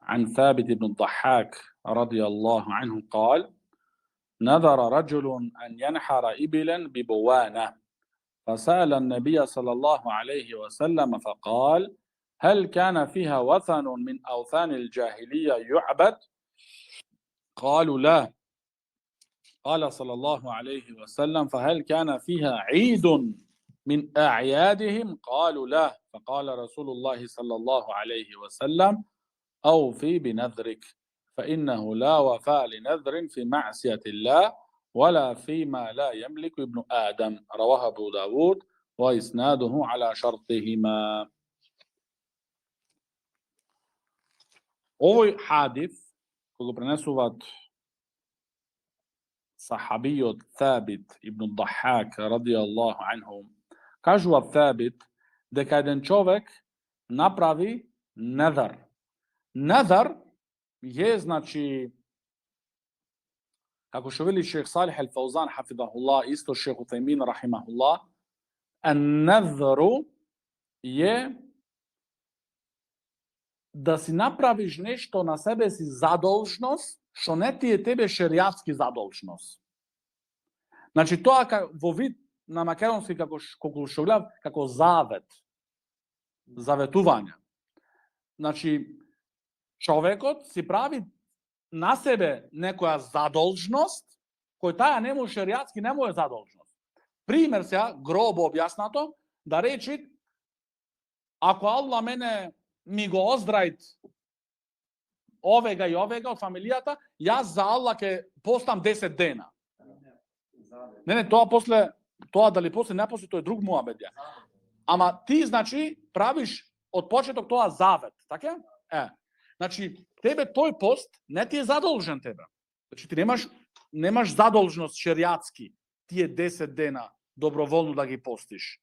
عن ثابت بن الضحاك رضي الله عنه قال نذر رجل أن ينحر إبلا ببوانة فسأل النبي صلى الله عليه وسلم فقال هل كان فيها وثن من أوثان الجاهلية يعبد؟ قالوا لا. قال صلى الله عليه وسلم فهل كان فيها عيد من أعيادهم؟ قالوا لا. فقال رسول الله صلى الله عليه وسلم أوفي بنذرك فإنه لا وفاء لنذر في معصية الله ولا فيما لا يملك ابن آدم. رواه أبو داود وإسناده على شرطهما. Ovoj hadith, koga prenesuvat sahabi od Thabit ibn Dahhak radijallahu anhu, kažu od Thabit da jedan čovjek napravi nadar. Nadar je, znači, kako što veli šejh Salih al-Fawzan hafidahullah, isto šejh Uthejmin rahimahullah, an-nadru je da si napraviš nešto na sebe si zadolžnost, što ne ti je tebe šerijatski zadolžnost. Znači, to vo vid na makedonski, kako što gledam, kako zavetuvanja. Znači, čovekot si pravi na sebe nekoja zadolžnost, koja taja nemu šerijatski nemu je zadolžnost. Primer se grobo objasnato, da reči, ako Allah mi go ozdravit ovega i ovega od familijata, ja za Allah ke postam 10 dena. Ne, to da li posle, ne posle, to je drug muabedja. Ama ti, znači, praviš od početok toga zavet, tako je? Znači, tebe toj post ne ti je zadolžen tebe. Znači, ti nemaš zadolžnost šerijatski, ti je 10 dena dobrovoljno da gi postiš.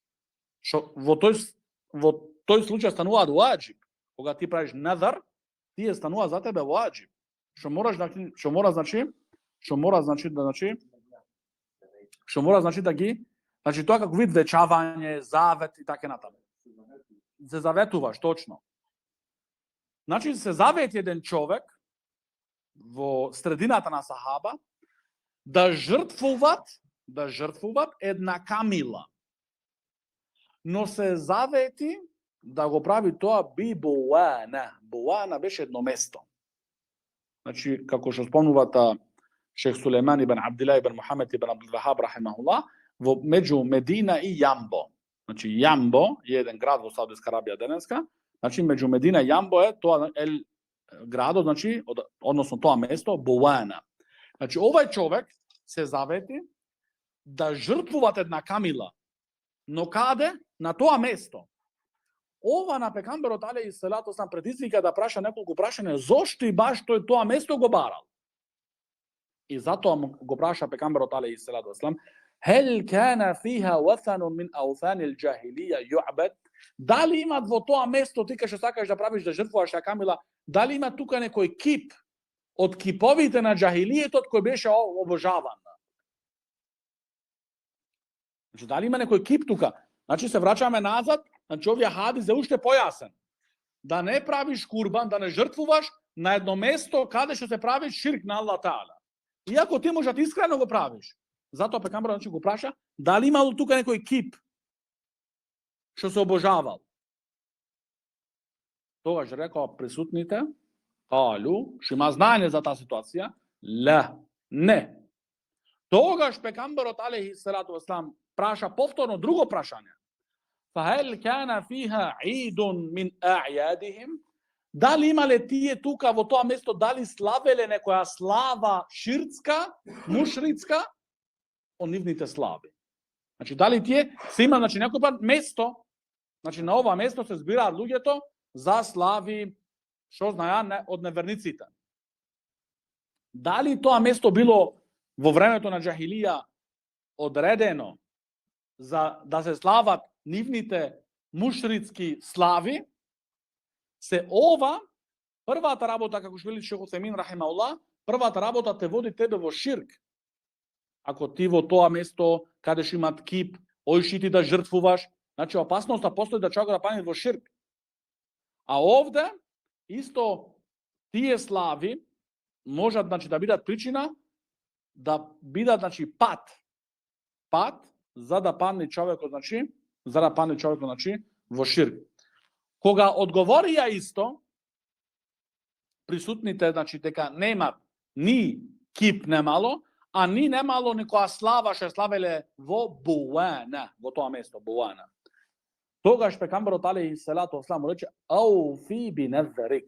Vo toj slučaju stanua vađib. Koga ti praviš nadar, ti je stanua za tebe vađib. Što mora znači da gi, znači to kako vid večavanje, zavet i tako natamo. Se zavetuvaš, točno. Znači se zavet jedan čovek vo sredinata na sahaba da žrtvuvat една камила. Но се завети да го прави тоа би Буана. Буана беше едно место. Значи, како што спомнувата шех Сулейман ибн Абдилlah ибн Мухамед ибн Абдул Вахаб рахимахуллах, во меѓу Медина и Јамбо. Значи, Јамбо е еден град во Саудиска Арабија денеска. Значи, меѓу Медина и Јамбо е тоа градот, значи, односно тоа место, Буана. Значи, овај човек се завети да жртвуват една камила. Но каде? На тоа место. Ова на пекамберот алейхи салату сам предизвика да праша неколку прашања зошто и баш тој тоа место го барал. И затоа го праша пекамберот алейхи салату сам, هل كان فيها وثن من أوثان الجاهلية يعبد؟ Дали има во тоа место ти кај што сакаш да правиш да жртвуваш камила, дали има тука некој кип од киповите на джахилијетот кој беше обожаван? Значи, дали има некој кип тука? Значи, се враќаме назад, значи, овие хадис е уште појасен. Да не правиш курбан, да не жртвуваш на едно место каде што се прави ширк на Аллах Таала. Иако ти можат искрено го правиш. Затоа пекамберот значи го праша, дали имало тука некој кип што се обожавал. Тогаш рекоа присутните, калу, што има знаење за таа ситуација, не. Тогаш пекамберот алейхи салату вассалам праша повторно друго прашање. Фахел кана фиха идун мин ајадихим? Дали имале тие тука во тоа место, дали славеле некоја слава ширцка, мушрицка, од нивните слави? Значи, дали тие се има, значи, некој пат место, значи, на ова место се збираат луѓето за слави, што знаја, од неверниците. Дали тоа место било во времето на џахилија одредено за да се слават нивните мушрицки слави, се ова, првата работа, како што вели Шейх Утсемин рахимауллах, првата работа те води тебе во ширк. Ако ти во тоа место, каде што имат кип, ојши ти да жртвуваш, значи опасноста постои да човек да падне во ширк. А овде, исто, тие слави можат, значи, да бидат причина, да бидат, значи, пат за да падне човекот, значи, во ширк. Кога одговорија исто, присутните, значи, дека немат ни кип немало, а ни немало никоја слава што славеле во Буана, во тоа место, Буана. Тогаш пекамберот алейхи салату вассалам рече: "Ау фи би назрик."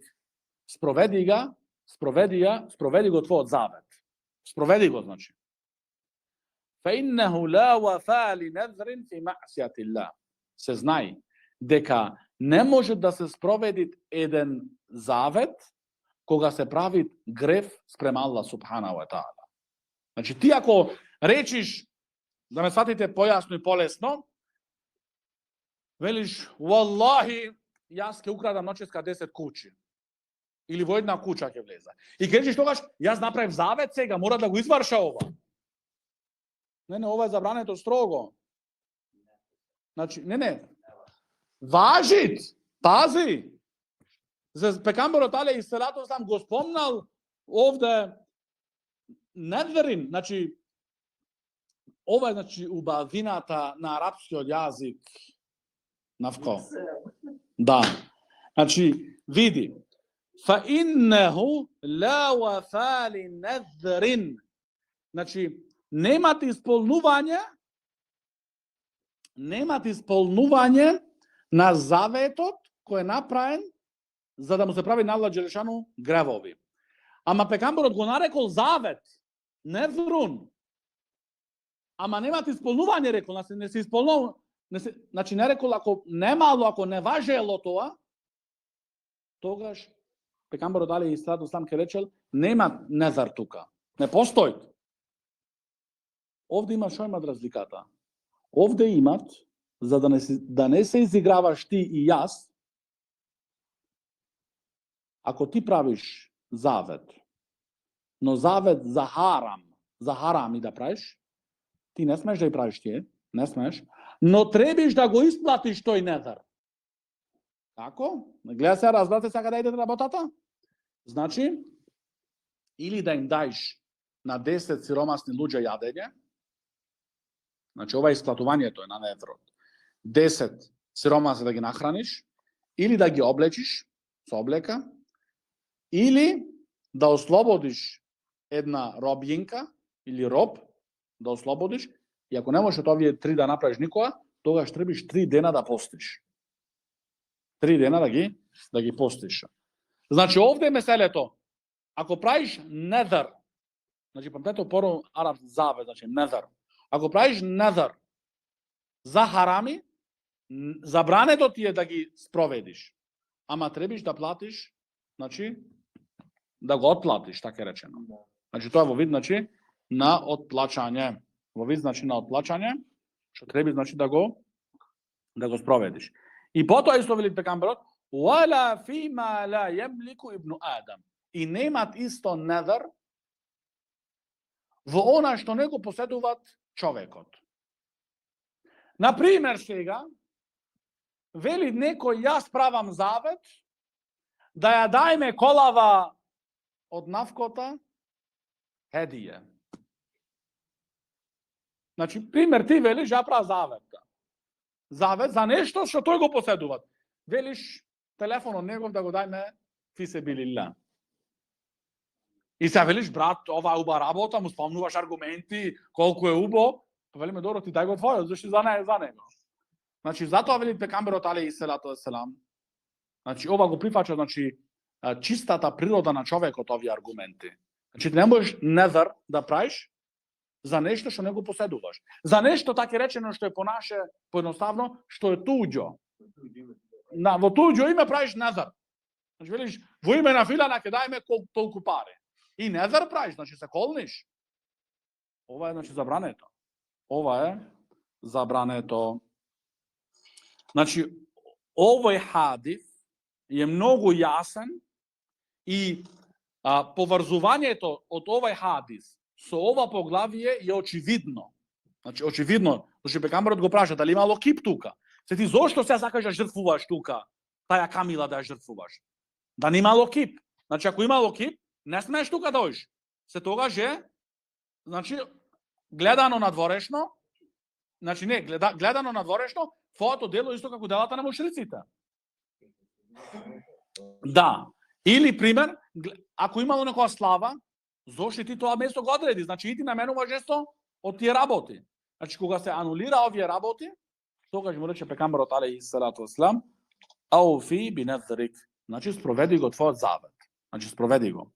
Спроведи го твојот завет. Спроведи го, значи. فإنه لا وفاء لنذر في معصية الله. Се знаи дека не може да се спроведи еден завет кога се прави греф спрема Аллах субханаху ва таала. Значи ти ако речиш, да ме сватите појасно и полесно, велиш: "Валлахи, јас ќе украдам ноческа 10 куќи." Или во една куќа ќе влеза. И кажеш тогаш: "Јас направив завет сега, мора да го изврша ова." Не, ова е забрането строго. Значи, не. Важит, пази. За пекамберот алейхи салату вассалам го спомнал овде недверин, значи ова е, значи, убавината на арапскиот јазик. Навко. Да. Значи, види. Фа иннеху ла вафали недверин. Значи, немат исполнување на заветот кој е направен за да му се прави на Аллах џелешану гревови. Ама пекамберот го нарекол завет, незрун. Ама немат исполнување, рекол, не се исполнува. Значи не рекол, ако немало, ако не важело тоа, тогаш пекамберот алейхи салату вассалам ке речел: "Немат незар тука. Не постои." Овде има што имат разликата. Овде имат, за да не се изиграваш ти и јас, ако ти правиш завет, но завет за харам и да правиш, ти не смеш да ја правиш тие, не смеш, но требиш да го исплатиш тој незар. Како? Гледа се, разбрате сега да идете работата? Значи, или да им даиш на 10 сиромасни луѓе јадење, значи ова исплатувањето е на незрот. 10 сиромаси да ги нахраниш, или да ги облечиш со облека, или да ослободиш една робјинка или роб, да ослободиш, и ако не можеш од овие 3 да направиш никога, тогаш требиш 3 дена да постиш. 3 дена да ги постиш. Значи овде е меселето. Ако правиш незар, значи памтете пору араб завет, значи незар. Ако правиш незар за харами, забрането ти е да ги спроведиш. Ама требиш да платиш, значи да го отплатиш, така речено. Значи тоа е во вид, значи, на отплачање. Во вид, значи, на отплачање, што треба, значи, да го спроведиш. И потоа исто вели пекамберот: "Вала фима ла јемлику ибну Адам." И немат исто незар во она што не го поседуваат човекот. Например, сега, вели некој: "Јас правам завет да ја дајме колава од навкота hedije. Znači, пример, ти велиш, ја правам завет. Завет за нешто што тој го поседува. Велиш, телефонот негов да го дајме фи се билилла. И се велиш, брат, ова уба работа, му спомнуваш аргументи, колку е убо, па велиме, добро, ти дај го твојот, зашто за него. Значи, затоа вели пекамберот алейхиссалату вассалам, значи, ова го прифаќа, значи, чистата природа на човекот, овие аргументи. Значи, ти не можеш незар да правиш за нешто што не го поседуваш. За нешто, така речено, што е по наше, поедноставно, што е туѓо. Во туѓо име правиш незар. Значи, велиш, во име на филана ќе дајме толку пари. И незар правиш, значи се колниш. Ова е, значи, забрането. Ова е забрането. Значи, овој хадис е многу јасен и поврзувањето од овој хадис со ова поглавие е очевидно. Значи, очевидно, зашто пекамберот го праша, дали имало кип тука? Се ти зошто се сакаш да жртвуваш тука, таја камила да ја жртвуваш? Да не имало кип. Значи, ако имало кип, не смееш тука да дојдеш. Се тогаш е, значи, гледано надворешно, значи не, гледано надворешно, твоето дело исто како делата на мушриците. Да. Или, пример, ако имало некоја слава, зошто ти тоа место го одреди? Значи, и ти наменуваш место од тие работи. Значи, кога се анулира овие работи, тогаш му рече пекамберот алейхиссалату вассалам, ауфи биназрик. Значи, спроведи го твојот завет. Значи, спроведи го.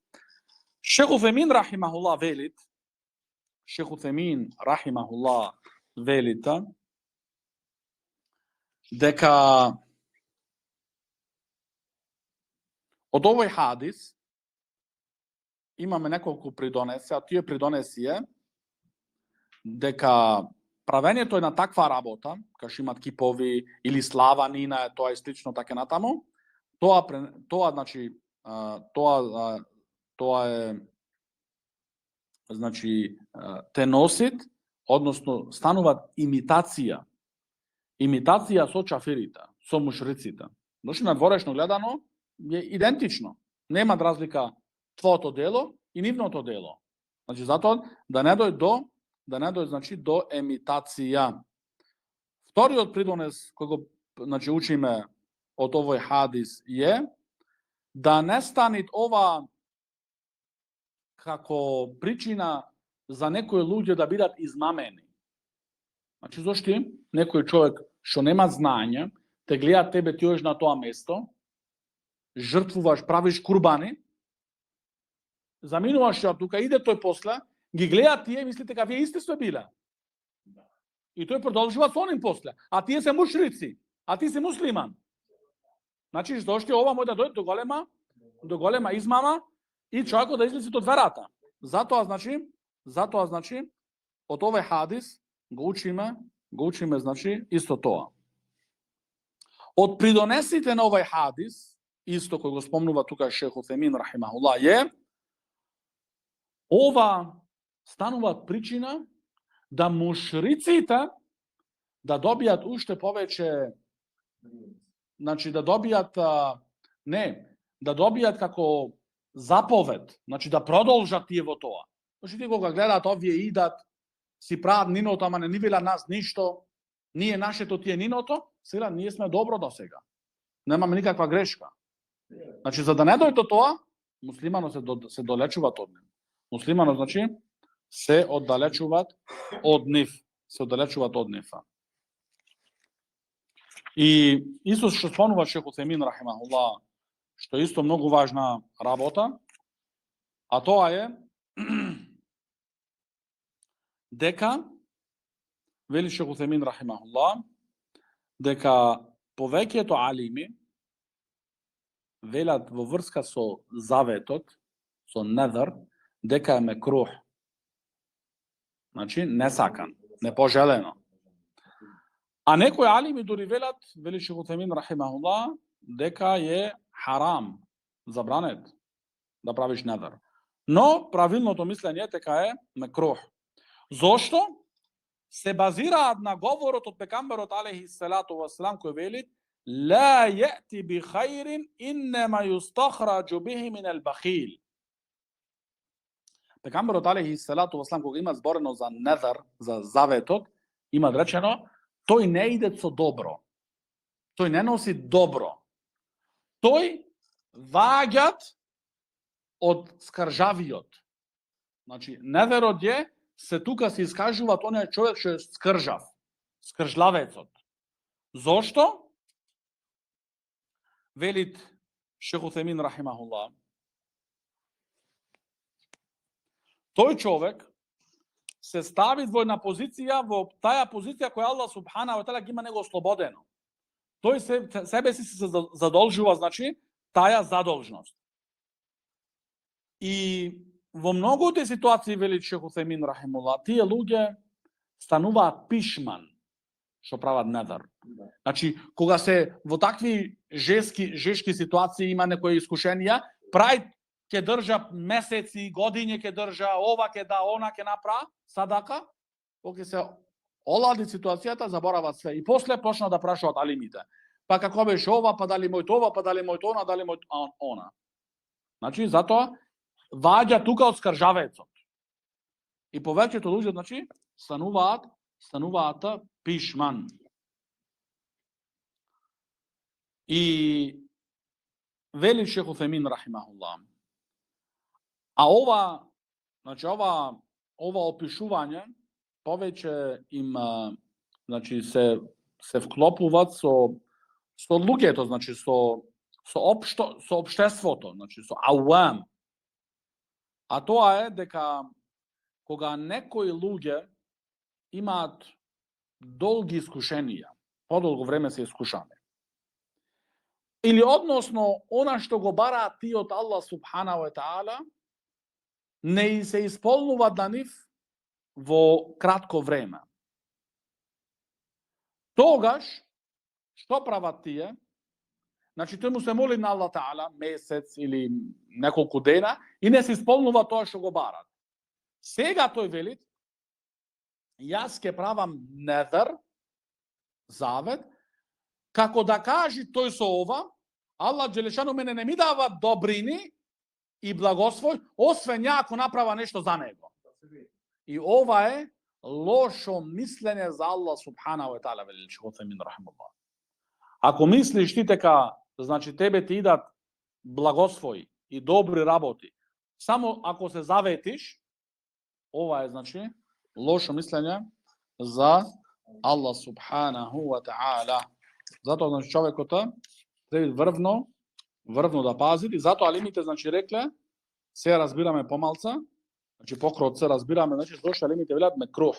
Шейх Уфемин рахимахуллах велит, Шейх Уфемин рахимахуллах велит, дека од овој хадис имаме неколку придонеси, а тие придонеси е дека правењето е на таква работа, кај што имат кипови или слава нина, тоа е слично така натаму, тоа значи тоа е значи те носит, односно стануваат имитација со чафирите, со мушриците. Значи надворешно гледано е идентично. Нема разлика твоето дело и нивното дело. Значи затоа да не дојде значи до емитација. Вториот придонес кој го значи учиме од овој хадис е да не станет ова како причина за некои луѓе да бидат измамени. Значи зошто некој човек што нема знање, те гледа тебе, ти одиш на тоа место, жртвуваш, правиш курбани, заминуваш ја тука, иде тој после, ги гледа тие, мислите дека вие исти сте биле. И тој продолжува со ним после. А тие се мушрици, а ти си муслиман. Значи, зашто ова може да дојде до голема измама и човекот да излезе од верата. Затоа значи од овој хадис го учиме значи исто тоа. Од придонесите на овој хадис, исто кој го спомнува тука Шейх Уфемин рахимахуллах е ова станува причина да мушриците да добијат уште повеќе, значи да добијат како заповед, значи да продолжат тие во тоа. Значи тие кога гледаат овие идат, си прават ниното, ама не ни вела нас ништо, ние нашето тие ниното, сега ние сме добро до сега. Немаме никаква грешка. Значи за да не дојде тоа, муслимано се долечуваат од нив. Муслимано значи се оддалечуваат од нив, И Исус што спомнува Шейх Уфемин рахимахуллах, што е исто многу важна работа, а тоа е дека вели Шейх Уфемин рахимахуллах дека повеќето алими велат во врска со заветот, со недър, дека е мекрух. Значи, не сакан, не пожелено. А некои алими дури велат, вели Шейх Уфемин рахимахуллах, дека е харам, забранет да правиш недър. Но правилното мислење е дека е мекрух. Зошто? Се базираат на говорот од пекамберот алейхиссалату вассалам кој вели لا يأتي بخير إنما يستخرج به من البخيل. Пегамберот алейхи селату васлам кога има зборено за недар, за заветот, има речено тој не иде со добро. Тој не носи добро. Тој ваѓат од скржавиот. Значи, неверот е, се тука се искажуваат оној човек што е скржав, скржлавецот. Зошто? Велит Шех Утемин рахимахуллах. Тој човек се стави во една позиција, во таа позиција која Аллах субхана ва таала ги има него ослободено. Тој себе си се задолжува, значи, таа задолжност. И во многу од ситуации, вели Шех Утемин рахимахуллах, тие луѓе стануваат пишман што прават недар. Значи, кога се во такви жешки ситуации има некои искушенија, прај ќе држа месеци, години ќе држа, ова ќе да, она ќе направи, садака, кога се олади ситуацијата, заборават све. И после почна да прашуваат алимите. Па како беше ова, па дали мојто ова, па дали мојто она, дали мојто она. Значи, затоа ваѓа тука од скржавецот. И повеќето луѓе, значи, стануваат пишман. И вели Шех Утемин рахимахуллах. А значи ова опишување повеќе им значи се вклопуваат со луѓето, значи со општеството, значи со ауам. А тоа е дека кога некои луѓе имаат долги искушенија, подолго време се искушани. Или односно она што го бараат тие од Аллах субхана ва таала, не се исполнува на нив во кратко време. Тогаш, што прават тие? Значи, тој му се моли на Аллах таала месец или неколку дена и не се исполнува тоа што го барат. Сега тој вели, јас ќе правам недар, завет, како да кажи тој со ова, Аллах Джелешану мене не ми дава добрини и благослој, освен ја ако направа нешто за него. И ова е лошо мислење за Аллах субхана ва таала, вели Шех Утемин рахимахуллах. Ако мислиш ти дека, значи тебе ти идат благослој и добри работи, само ако се заветиш, ова е, значи, лошо мислење за Аллах субханаху ва таала. Затоа, значи, човекот треба врвно да пази, и затоа алимите, значи, рекле, се разбираме помалца, значи, покрот се разбираме, значи, зошто алимите велат мекрух.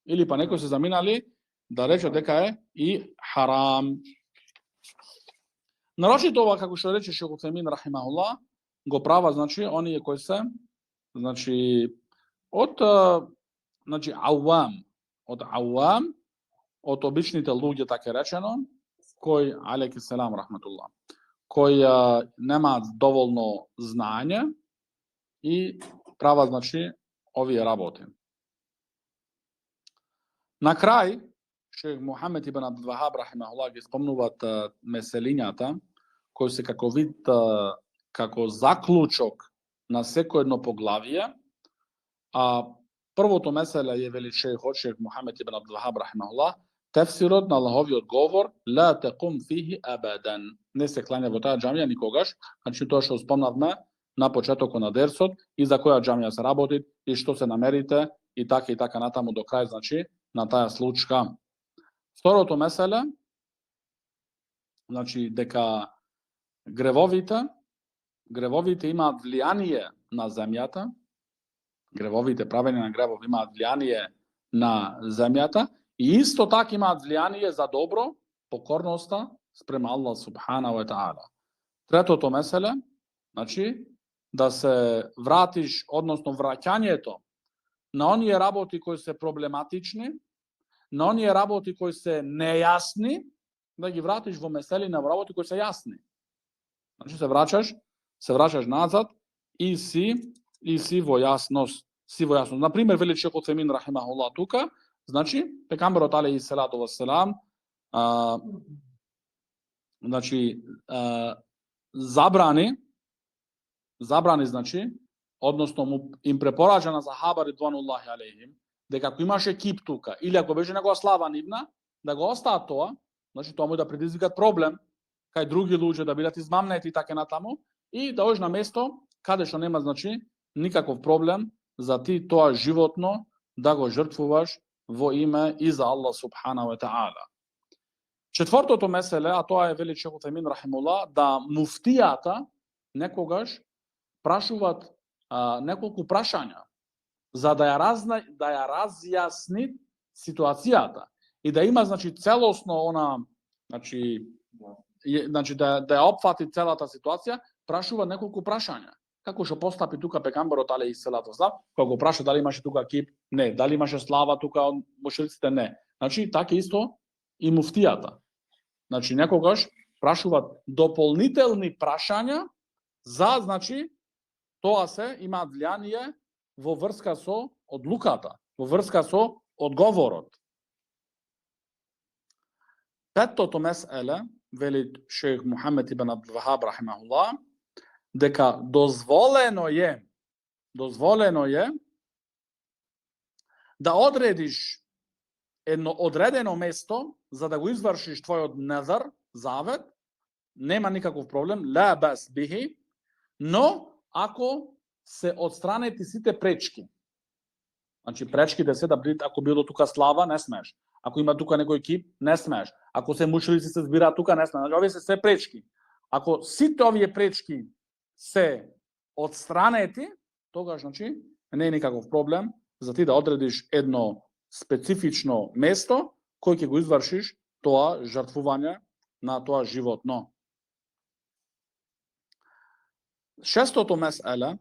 Или па некои се заминали да речат дека е и харам. Нарочито ова, како што рече Шех Утемин рахимахуллах, го права, значи, оние кои се, значи, од ауам, од обичните луѓе, така речено, кои, алейки селам рахметуллах, кои немаат доволно знање и прават, значи, овие работи. На крај, Шех Мухамед ибн Абдул Вахаб рахимахуллах ги спомнуваат меселињата, кои се како вид, како заклучок на секој едно поглавие, а првото меселе е вели Шех Мухамед ибн Абдул Вахаб рахимахуллах, тефсирот на Аллаховиот говор ла текум фихи абадан. Не се кланя во таа џамија никогаш, значи тоа што спомнавме на почетокот на дерсот и за која џамија се работи и што се намерите и така натаму до крај, значи на таа случка. Второто меселе, значи дека гревовите имаат влијание на земјата, гревовите, правење на гревов имаат влијание на земјата и исто така имаат влијание за добро, покорноста спрема Аллах субхана ва таала. Третото меселе, значи да се вратиш, односно враќањето на оние работи кои се проблематични, на оние работи кои се нејасни, да ги вратиш во месели на работи кои се јасни. Значи се враќаш назад и си во јасност. Например, вели Шех Утемин рахимахуллах тука, значи пегамберот алейхи селату васелам значи забрани, значи односно им препораѓа на сахаба ридвануллахи алейхим, дека ако имаше кип тука, или ако беше негова слава нивна, да го остават тоа, значи тоа може да предизвикат проблем кај други луѓе да бидат измамнети и така натаму, и да одиш на место каде што нема значи никаков проблем за ти тоа животно да го жртвуваш во име и за Аллах субхана ва таала. Четвртото меселе, а тоа е вели Шейх Утајмин рахимулла, да муфтијата некогаш прашуваат неколку прашања за да ја разјасни ситуацијата и да има значи целосно она значи да ја опфати целата ситуација, прашува неколку прашања. Како што постапи тука пегамберот алейхи селату вассалам, кога го праша дали имаше тука кип, не, дали имаше слава тука од мушриците, не. Значи така исто и муфтијата. Значи некогаш прашуваат дополнителни прашања за значи тоа се има влијание во врска со одлуката, во врска со одговорот. Петтото меселе, вели шейх Мухамед ибн Абдул Вахаб рахимахуллах, дека дозволено е да одредиш едно одредено место за да го извршиш твојот незар, завет, нема никаков проблем, ла бас бихи, но ако се отстранети сите пречки. Значи пречките се да бидат, ако било тука слава, не смееш. Ако има тука некој кип, не смееш. Ако се мушрици се збираат тука, не смееш. Значи овие се се пречки. Ако сите овие пречки се отстранети, тогаш значи не е никаков проблем за ти да одредиш едно специфично место кој ќе го извршиш тоа жртвување на тоа животно. Шестото меселе,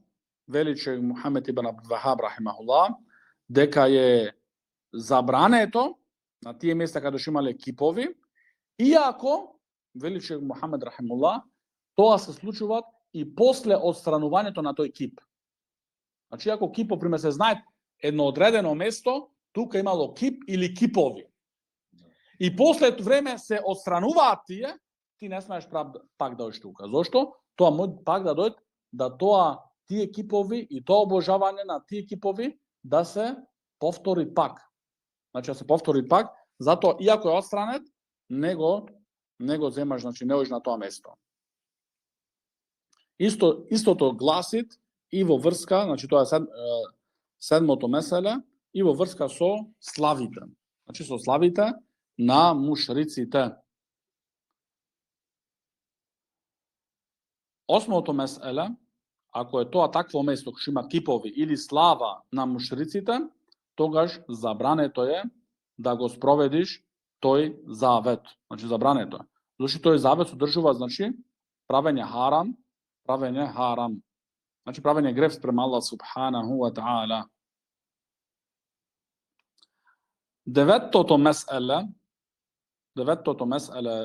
вели че Мухамед ибн Абдул Вахаб рахимахуллах, дека е забрането на тие места каде што имале кипови, иако, вели че Мухамед рахимахуллах, тоа се случуваат и после отстранувањето на тој кип. Значи, ако кипов, пример, се знае едно одредено место, тука имало кип или кипови. И после време се отстрануваат тие, ти не смееш пак да одиш тука. Зошто? Тоа може пак да дојде да тие кипови и тоа обожавање на тие кипови да се повтори пак. Значи да се повтори пак, затоа иако е отстранет, не го земаш, значи не одиш на тоа место. Истото гласит и во врска, значи тоа е седмото меселе, и во врска со славите. Значи со славите на мушриците. Осмото меселе, ако е тоа такво место што има кипови или слава на мушриците, тогаш забрането е да го спроведиш тој завет. Значи забрането е. Зашто тој завет содржува значи правење харам, Значи правење грев спрема Аллах субханаху ва таала. Деветото меселе,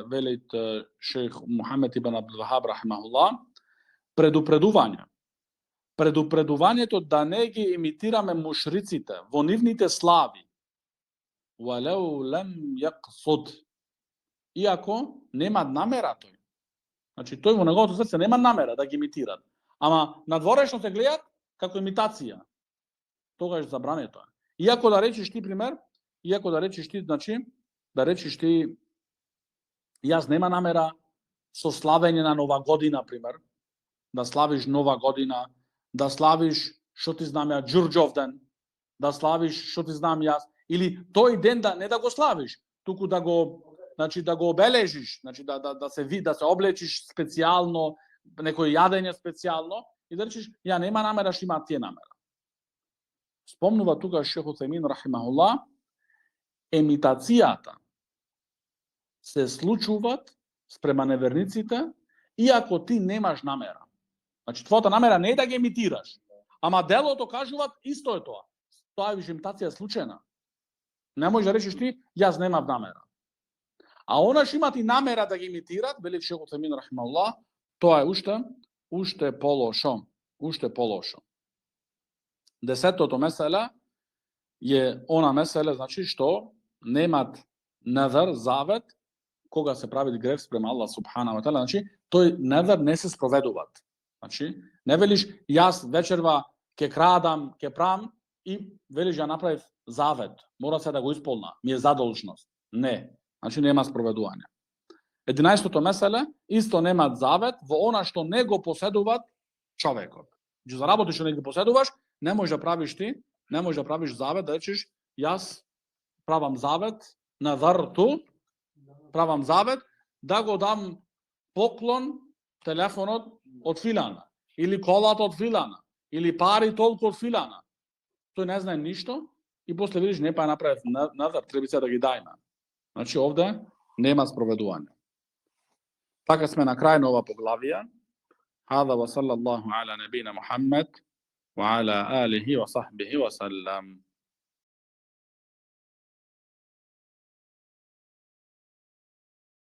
велит шейх Мухамед ибн Абдул Вахаб рахимахуллах, предупредувањето да не ги имитираме мушриците во нивните слави. Валеу лем јақсуд. Иако нема намера тој. Значи тој во неговото срце нема намера да ги имитират. Ама надворешно се гледат како имитација. Тогаш забрането е. Иако да речеш ти пример, значи да речеш ти јас нема намера со славење на Нова година пример, да славиш Нова година, да славиш што ти знам ја Ѓурџовден, да славиш што ти знам јас, или тој ден да не да го славиш, туку да го обележиш, значи да се облечиш специјално, некој јадење специјално и да речеш ја нема намера што има тие намера. Спомнува тука Шейх Утајмин рахимахуллах, емитацијата се случуваат спрема неверниците, иако ти немаш намера. Значи, твојата намера не е да ги емитираш, ама делото кажуваат исто е тоа. Тоа е имитација случајна. Не можеш да речеш ти, јас немав намера. А онаш имат и намера да ги имитират, вели Шейх Утајмин рахимахуллах, тоа е уште полошо. Десетото меселе е она меселе, значи што немат незар, завет, кога се прави грев спрема Аллах субхана ва таала, значи тој незар не се спроведуваат. Значи, не велиш јас вечерва ке крадам, ке прам и велиш ја направив завет. Мора се да го исполна. Ми е задолжност. Не. Значи нема спроведување. 11-то меселе исто немат завет во она што не го поседуваат човекот. Значи за работи што не ги поседуваш, не можеш да правиш ти, не можеш да правиш завет, да речеш јас правам завет, назарту, правам завет да го дам поклон телефонот од филана, или колата од филана, или пари толку од филана. Тој не знае ништо и после видиш не па направив назар, треба се да ги дајме. Значи овде нема спроведување. Така сме на крај на ова поглавија. هذا وصلى الله على نبينا محمد وعلى آله وصحبه وسلم.